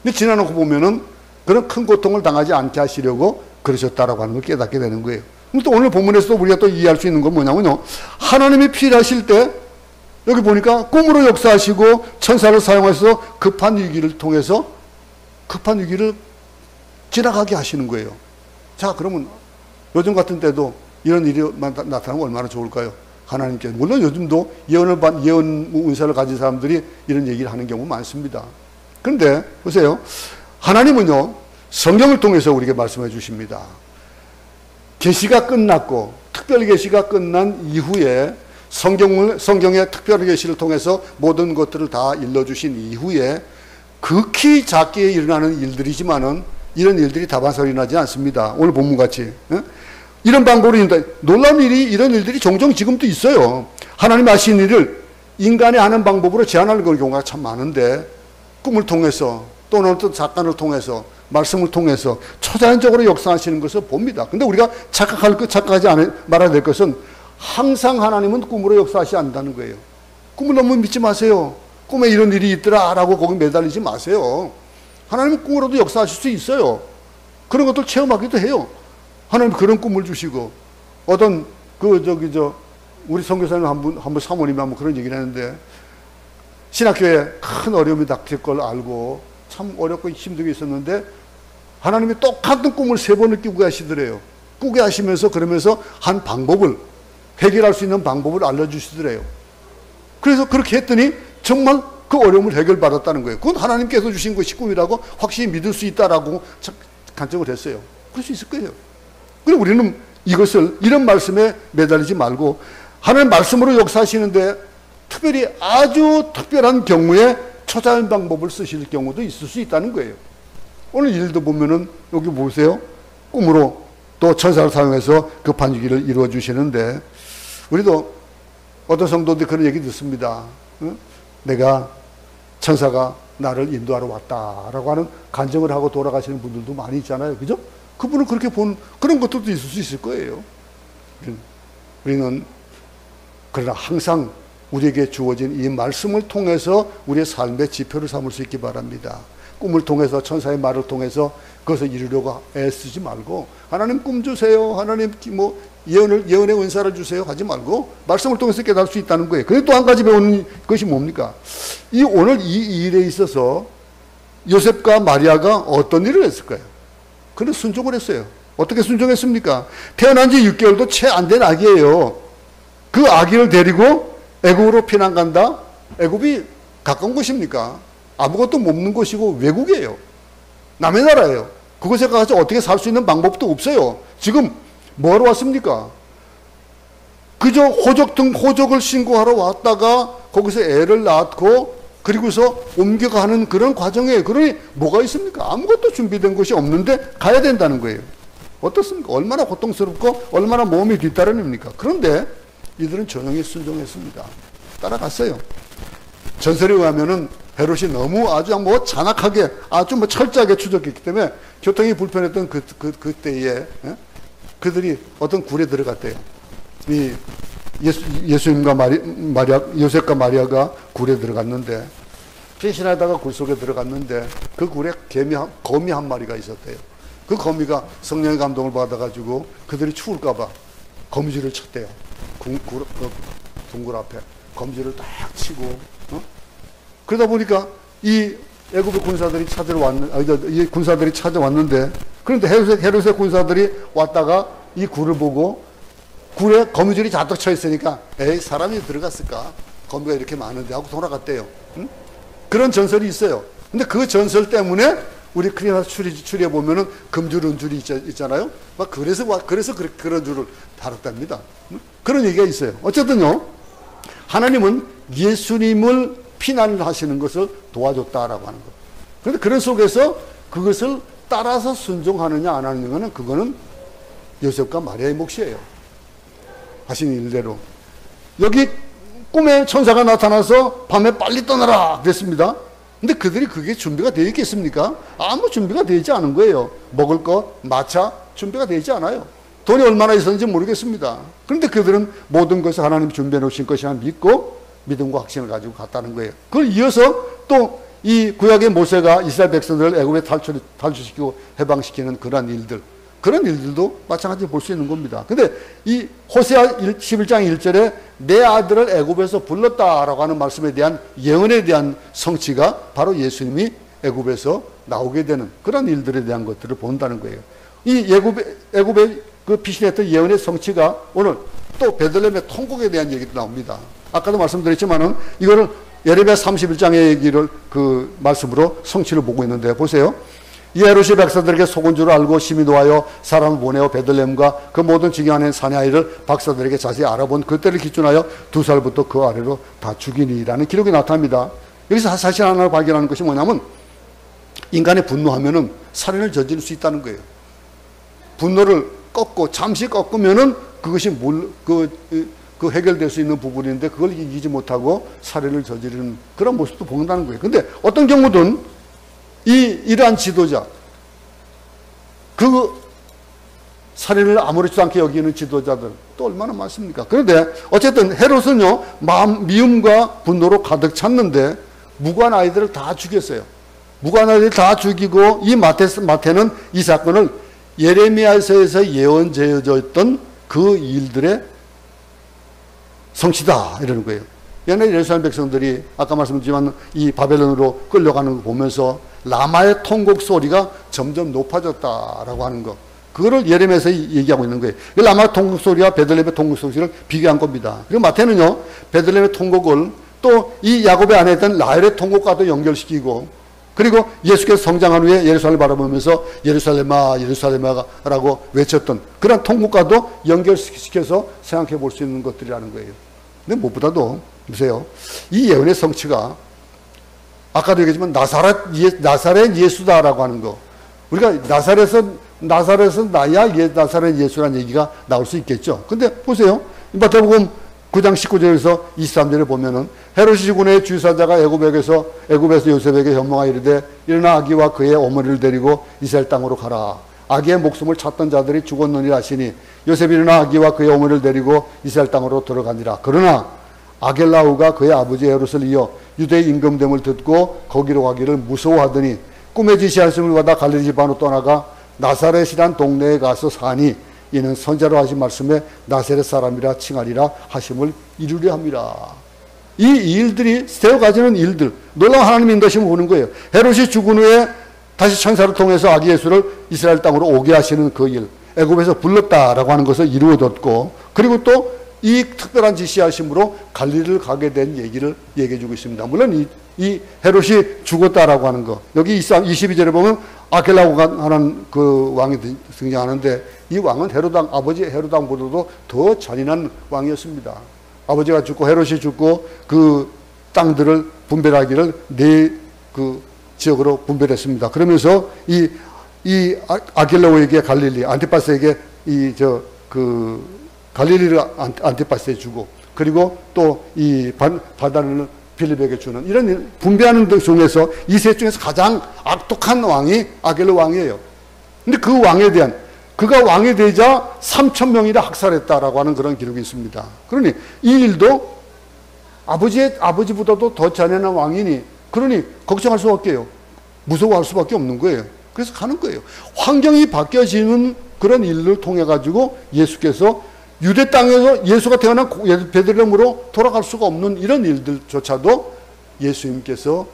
근데 지나놓고 보면은 그런 큰 고통을 당하지 않게 하시려고 그러셨다라고 하는 걸 깨닫게 되는 거예요. 또 오늘 본문에서도 우리가 또 이해할 수 있는 건 뭐냐면요, 하나님이 필요하실 때 여기 보니까 꿈으로 역사하시고 천사를 사용해서 급한 위기를 지나가게 하시는 거예요. 자, 그러면 요즘 같은 때도 이런 일이 나타나면 얼마나 좋을까요? 하나님께. 물론 요즘도 예언 운세를 가진 사람들이 이런 얘기를 하는 경우 많습니다. 그런데 보세요. 하나님은요, 성경을 통해서 우리에게 말씀해 주십니다. 계시가 끝났고, 특별 계시가 끝난 이후에 성경의 특별 계시를 통해서 모든 것들을 다 일러주신 이후에 극히 작게 일어나는 일들이지만은 이런 일들이 다반사로 일어나지 않습니다. 오늘 본문같이. 이런 방법으로 놀라운 이런 일들이 종종 지금도 있어요. 하나님 하신 일을 인간이 하는 방법으로 제한하는 경우가 참 많은데, 꿈을 통해서 또는 어떤 작가를 통해서 말씀을 통해서 초자연적으로 역사하시는 것을 봅니다. 근데 우리가 착각하지 말아야 될 것은 항상 하나님은 꿈으로 역사하시지 않는다는 거예요. 꿈을 너무 믿지 마세요. 꿈에 이런 일이 있더라 라고 거기 매달리지 마세요. 하나님은 꿈으로도 역사하실 수 있어요. 그런 것들 체험하기도 해요. 하나님 그런 꿈을 주시고, 어떤 우리 선교사님 한번 사모님이 한번 그런 얘기를 했는데, 신학교에 큰 어려움이 닥칠 걸 알고 참 어렵고 힘들게 있었는데 하나님이 똑같은 꿈을 3번을 꾸게 하시더래요. 꾸게 하시면서 그러면서 한 방법을, 해결할 수 있는 방법을 알려주시더래요. 그래서 그렇게 했더니 정말 그 어려움을 해결받았다는 거예요. 그건 하나님께서 주신 것이 꿈이라고 확실히 믿을 수 있다라고 간증을 했어요. 그럴 수 있을 거예요. 그리고 우리는 이런 말씀에 매달리지 말고 하나님 말씀으로 역사하시는데 특별히 아주 특별한 경우에 초자연 방법을 쓰실 경우도 있을 수 있다는 거예요. 오늘 일도 보면은 여기 보세요. 꿈으로 또 천사를 사용해서 급한 일을 이루어 주시는데 우리도 어떤 성도들이 그런 얘기 듣습니다. 내가 천사가 나를 인도하러 왔다라고 하는 간증을 하고 돌아가시는 분들도 많이 있잖아요. 그죠? 그분은 그렇게 본 그런 것들도 있을 수 있을 거예요. 우리는 그러나 항상 우리에게 주어진 이 말씀을 통해서 우리의 삶의 지표를 삼을 수 있기 바랍니다. 꿈을 통해서 천사의 말을 통해서 그것을 이루려고 애쓰지 말고 하나님 꿈 주세요. 하나님 뭐 예언의 은사를 주세요. 하지 말고 말씀을 통해서 깨달을 수 있다는 거예요. 그리고 또 한 가지 배우는 것이 뭡니까? 오늘 이 일에 있어서 요셉과 마리아가 어떤 일을 했을까요? 그는 순종을 했어요. 어떻게 순종했습니까? 태어난 지 6개월도 채 안 된 아기예요. 그 아기를 데리고 애굽으로 피난 간다? 애굽이 가까운 곳입니까? 아무것도 없는 곳이고 외국이에요. 남의 나라예요. 그곳에 가서 어떻게 살 수 있는 방법도 없어요. 지금 뭐하러 왔습니까? 그저 호적을 신고하러 왔다가 거기서 애를 낳고 그리고서 옮겨가는 그런 과정이에요. 그러니 뭐가 있습니까? 아무것도 준비된 것이 없는데 가야 된다는 거예요. 어떻습니까? 얼마나 고통스럽고 얼마나 몸이 뒤따르입니까? 그런데 이들은 조용히 순종했습니다. 따라갔어요. 전설에 의하면은 헤롯이 너무 아주 뭐 잔악하게 아주 뭐 철저하게 추적했기 때문에 교통이 불편했던 그때에 그들이 어떤 굴에 들어갔대요. 이 예수님과 요셉과 마리아가 굴에 들어갔는데 피신하다가 굴 속에 들어갔는데 그 굴에 거미 한 마리가 있었대요. 그 거미가 성령의 감동을 받아가지고 그들이 추울까봐 거미줄을 쳤대요. 둥굴 앞에 거미줄을 딱 치고 그러다 보니까 이 애굽의 군사들이 찾아왔는데 그런데 헤롯의 군사들이 왔다가 이 굴을 보고 굴에 거미줄이 잔뜩 쳐 있으니까 에이 사람이 들어갔을까? 거미가 이렇게 많은데 하고 돌아갔대요. 응? 그런 전설이 있어요. 근데 그 전설 때문에 우리 크리스마스 추리에 보면은 금줄 은줄이 있잖아요. 막 그래서 그런 줄을 다뤘답니다. 응? 그런 얘기가 있어요. 어쨌든요. 하나님은 예수님을 피난을 하시는 것을 도와줬다라고 하는 것. 그런데 그런 속에서 그것을 따라서 순종하느냐 안 하느냐는 그거는 요셉과 마리아의 몫이에요. 하신 일대로. 여기 꿈에 천사가 나타나서 밤에 빨리 떠나라 그랬습니다. 근데 그들이 그게 준비가 되어 있겠습니까? 아무 준비가 되어 있지 않은 거예요. 먹을 것, 마차 준비가 되어 있지 않아요. 돈이 얼마나 있었는지 모르겠습니다. 그런데 그들은 모든 것을 하나님이 준비해 놓으신 것이라 믿고 믿음과 확신을 가지고 갔다는 거예요. 그걸 이어서 또 이 구약의 모세가 이스라엘 백성들을 애굽에 탈출시키고 해방시키는 그런 일들도 마찬가지로 볼 수 있는 겁니다. 근데 이 호세아 11장 1절에 내 아들을 애굽에서 불렀다라고 하는 말씀에 대한 예언에 대한 성취가 바로 예수님이 애굽에서 나오게 되는 그런 일들에 대한 것들을 본다는 거예요. 이 애굽에 그 피신했던 예언의 성취가 오늘 또 베들레헴의 통곡에 대한 얘기도 나옵니다. 아까도 말씀드렸지만은 이거를 예레미야 31장의 얘기를 그 말씀으로 성취를 보고 있는데 보세요. 이 헤롯이 백성들에게 속은 줄 알고 심히 노하여 사람을 보내어 베들레헴과 그 모든 지경 안에 사내 아이를 박사들에게 자세히 알아본 그때를 기준하여 2살부터 그 아래로 다 죽이니라는 기록이 나타납니다. 여기서 사실 하나를 발견하는 것이 뭐냐면 인간의 분노하면은 살인을 저지를 수 있다는 거예요. 분노를 잠시 꺾으면은 그것이 그 해결될 수 있는 부분인데 그걸 이기지 못하고 살인을 저지르는 그런 모습도 보인다는 거예요. 근데 어떤 경우든 이러한 지도자, 그 살인을 아무렇지도 않게 여기는 지도자들 또 얼마나 많습니까? 그런데 어쨌든 헤롯은요, 미움과 분노로 가득 찼는데 무고한 아이들을 다 죽였어요. 무고한 아이들을 다 죽이고 이 마태는 이 사건을 예레미야서에서 예언되어져 있던 그 일들의 성취다 이러는 거예요. 옛날에 예루살렘 백성들이 아까 말씀드렸지만 이 바벨론으로 끌려가는 거 보면서 라마의 통곡 소리가 점점 높아졌다라고 하는 거, 그거를 예레미야에서 얘기하고 있는 거예요. 라마의 통곡 소리와 베들레헴의 통곡 소리를 비교한 겁니다. 그리고 마태는요, 베들레헴의 통곡을 또 이 야곱의 아내였던 라헬의 통곡과도 연결시키고 그리고 예수께서 성장한 후에 예루살렘을 바라보면서 예루살렘아 예루살렘아라고 외쳤던 그런 통곡과도 연결시켜서 생각해 볼 수 있는 것들이라는 거예요. 근데 무엇보다도 보세요. 이 예언의 성취가 아까도 얘기했지만 나사렛 예수다라고 하는 거. 우리가 나사렛은 나야 나사렛 예수라는 얘기가 나올 수 있겠죠. 근데 보세요. 마태복음 9장 19절에서 23절에 보면은 헤롯이 주군의 주사자가 애굽에서 요셉에게 현몽하여 이르되 일어나 아기와 그의 어머니를 데리고 이스라엘 땅으로 가라. 아기의 목숨을 찾던 자들이 죽었느니라 하시니 요셉이 일어나 아기와 그의 어머니를 데리고 이스라엘 땅으로 들어가니라. 그러나 아겔라우가 그의 아버지 헤롯을 이어 유대의 임금됨을 듣고 거기로 가기를 무서워하더니 꿈에 지시하심을 받아 갈릴리 지방으로 떠나가 나사렛이란 동네에 가서 사니 이는 선자로 하신 말씀에 나사렛 사람이라 칭하리라 하심을 이루려 함이라. 이 일들이 세워 가지는 일들, 놀라운 하나님의 인도심을 보는 거예요. 헤롯이 죽은 후에 다시 천사를 통해서 아기 예수를 이스라엘 땅으로 오게 하시는 그 일, 애굽에서 불렀다라고 하는 것을 이루어졌고, 그리고 또 이 특별한 지시하심으로 갈릴리를 가게 된 얘기를 얘기해 주고 있습니다. 물론 이 헤롯이 죽었다라고 하는 거, 여기 22절에 보면 아겔라우가 하는 그 왕이 등장하는데, 이 왕은 아버지 헤롯왕보다도 더 잔인한 왕이었습니다. 아버지가 죽고 헤롯이 죽고 그 땅들을 분별하기를 네 그 지역으로 분별했습니다. 그러면서 이 아겔라우에게 갈릴리, 안티파스에게 갈릴리를 안티파스에 주고, 그리고 또 이 바다를 빌립에게 주는 이런 분배하는 것 중에서 이 셋 중에서 가장 악독한 왕이 아겔라 왕이에요. 근데 그 왕에 대한, 그가 왕이 되자 3,000명이나 학살했다라고 하는 그런 기록이 있습니다. 그러니 이 일도 아버지보다도 더 잔인한 왕이니, 그러니 걱정할 수밖에 없게요. 무서워할 수밖에 없는 거예요. 그래서 가는 거예요. 환경이 바뀌어지는 그런 일을 통해 가지고 예수께서 유대 땅에서 예수가 태어난 베들레헴으로 돌아갈 수가 없는 이런 일들조차도 예수님께서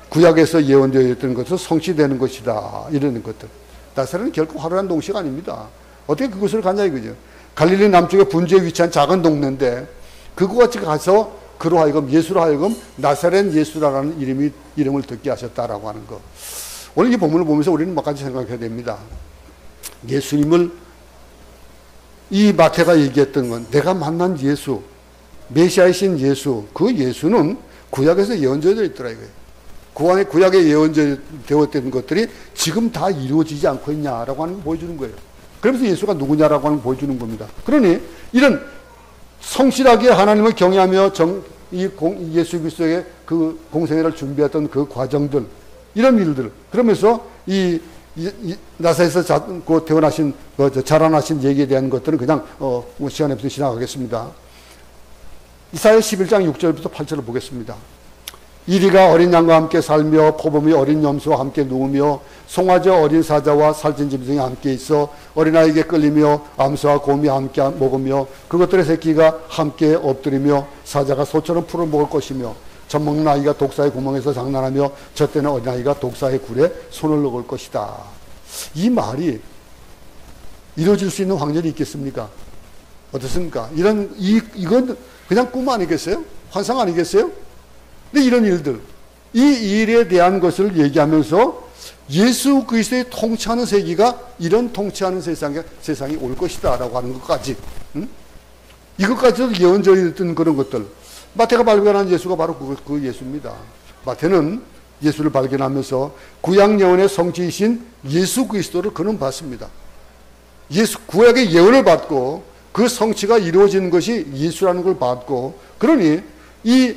구약에서 예언되어 있던 것은 성취되는 것이다. 이런 것들. 나사렛은 결코 화려한 동시가 아닙니다. 어떻게 그곳을 가냐 이거죠. 갈릴리 남쪽에 분주에 위치한 작은 동네인데 그곳까지 가서 그로 하여금 예수로 하여금 나사렛 예수라는 이름을 듣게 하셨다라고 하는 것. 오늘 이 본문을 보면서 우리는 몇 가지 생각해야 됩니다. 예수님을 이 마태가 얘기했던 건 내가 만난 예수, 메시아이신 예수, 그 예수는 구약에서 예언되어 있더라 이거예요. 구약에 예언되었던 것들이 지금 다 이루어지지 않고 있냐라고 하는 걸 보여주는 거예요. 그러면서 예수가 누구냐라고 하는 걸 보여주는 겁니다. 그러니 이런 성실하게 하나님을 경외하며 예수 그리스도의 그 공생애를 준비했던 그 과정들, 이런 일들, 그러면서 나사렛에서 태어나신, 자라나신 얘기에 대한 것들은 그냥, 시간에 없이 지나가겠습니다. 이사야 11장 6절부터 8절을 보겠습니다. 이리가 어린 양과 함께 살며 포범이 어린 염소와 함께 누우며 송아지 어린 사자와 살찐 짐승이 함께 있어 어린아이에게 끌리며 암소와 곰이 함께 먹으며 그것들의 새끼가 함께 엎드리며 사자가 소처럼 풀을 먹을 것이며 젖먹는 아이가 독사의 구멍에서 장난하며 젖대는 어린아이가 독사의 굴에 손을 넣을 것이다. 이 말이 이루어질 수 있는 확률이 있겠습니까? 어떻습니까? 이건 그냥 꿈 아니겠어요? 환상 아니겠어요? 근데 이런 일들, 이 일에 대한 것을 얘기하면서 예수 그리스도의 통치하는 세기가 이런 통치하는 세상이 올 것이다 라고 하는 것까지, 이것까지도 예언되었던 그런 것들. 마태가 발견한 예수가 바로 그 예수입니다. 마태는 예수를 발견하면서 구약 예언의 성취이신 예수 그리스도를 그는 봤습니다. 구약의 예언을 받고 그 성취가 이루어지는 것이 예수라는 걸 받고, 그러니 이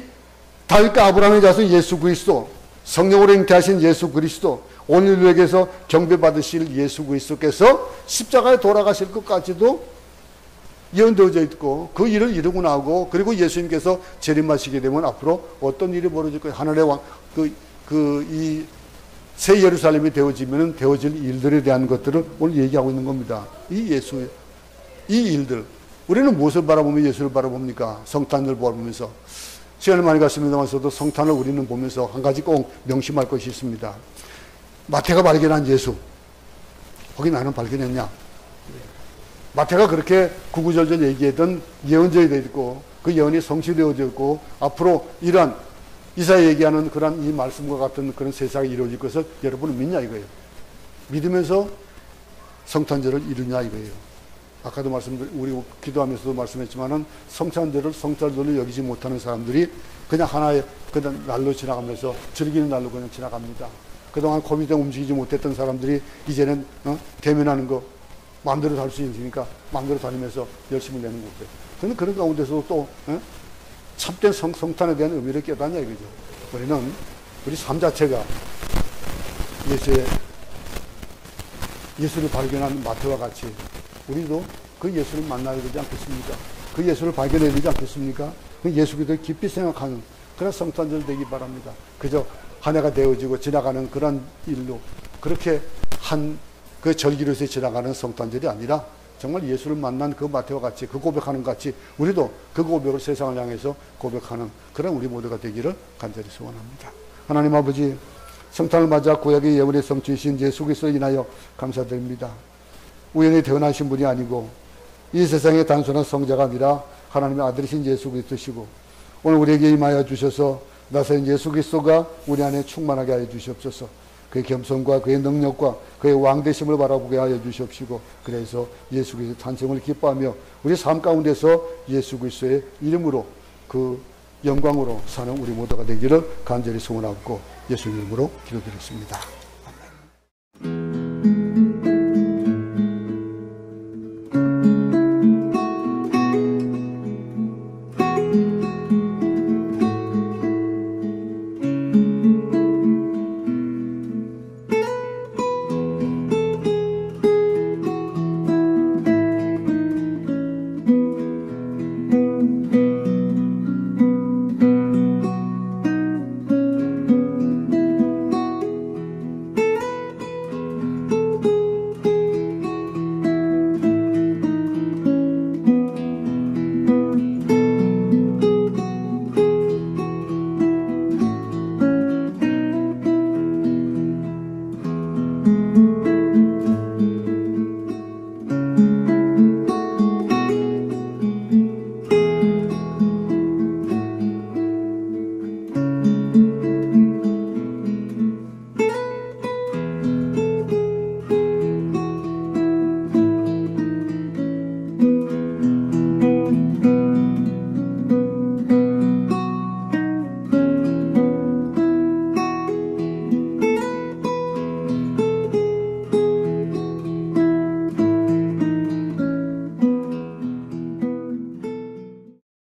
다윗과 아브라함의 자손 예수 그리스도, 성령으로 잉태하신 예수 그리스도, 온 인류에게서 경배받으실 예수 그리스도께서 십자가에 돌아가실 것까지도 예언되어져 있고 그 일을 이루고 나오고, 그리고 예수님께서 재림하시게 되면 앞으로 어떤 일이 벌어질 거예요. 하늘의 왕, 이 새 예루살렘이 되어질 일들에 대한 것들을 오늘 얘기하고 있는 겁니다. 이 일들. 우리는 무엇을 바라보며 예수를 바라봅니까? 성탄을 바라보면서. 시간을 많이 갔습니다만서도 성탄을 우리는 보면서 한 가지 꼭 명심할 것이 있습니다. 마태가 발견한 예수. 거기 나는 발견했냐? 마태가 그렇게 구구절절 얘기했던 예언적이 되어 있고 그 예언이 성취되어져 있고 앞으로 이러한 이사야 얘기하는 그런 이 말씀과 같은 그런 세상이 이루어질 것을 여러분은 믿냐 이거예요. 믿으면서 성탄절을 이루냐 이거예요. 아까도 우리 기도하면서도 말씀했지만은 성탄절을 성탄절로 여기지 못하는 사람들이 그냥 하나의 그냥 날로 지나가면서 즐기는 날로 그냥 지나갑니다. 그동안 코비드 때문에 움직이지 못했던 사람들이 이제는 대면하는 거 마음대로 살 수 있으니까 마음대로 다니면서 열심히 내는 거고요. 저는 그런 가운데서도 또 참된 성탄에 대한 의미를 깨닫냐 이거죠. 우리는 우리 삶 자체가 예수를 발견한 마태와 같이 우리도 그 예수를 만나야 되지 않겠습니까? 그 예수를 발견해야 되지 않겠습니까? 그 예수 그리스도를 깊이 생각하는 그런 성탄절 되기 바랍니다. 그저 한 해가 되어지고 지나가는 그런 일로 그렇게 한 그 절기로서 지나가는 성탄절이 아니라 정말 예수를 만난 그 마태와 같이 그 고백하는 것 같이 우리도 그 고백을 세상을 향해서 고백하는 그런 우리 모두가 되기를 간절히 소원합니다. 하나님 아버지, 성탄을 맞아 구약의 예언의 성취이신 예수 그리스도로 인하여 감사드립니다. 우연히 태어나신 분이 아니고 이 세상의 단순한 성자가 아니라 하나님의 아들이신 예수 그리스도시고 오늘 우리에게 임하여 주셔서 나사렛 예수 그리스도가 우리 안에 충만하게 하여 주시옵소서. 그의 겸손과 그의 능력과 그의 왕되심을 바라보게 하여 주시옵시고 그래서 예수 그리스도 탄생을 기뻐하며 우리 삶 가운데서 예수 그리스도의 이름으로 그 영광으로 사는 우리 모두가 되기를 간절히 소원하고 예수님 이름으로 기도드렸습니다.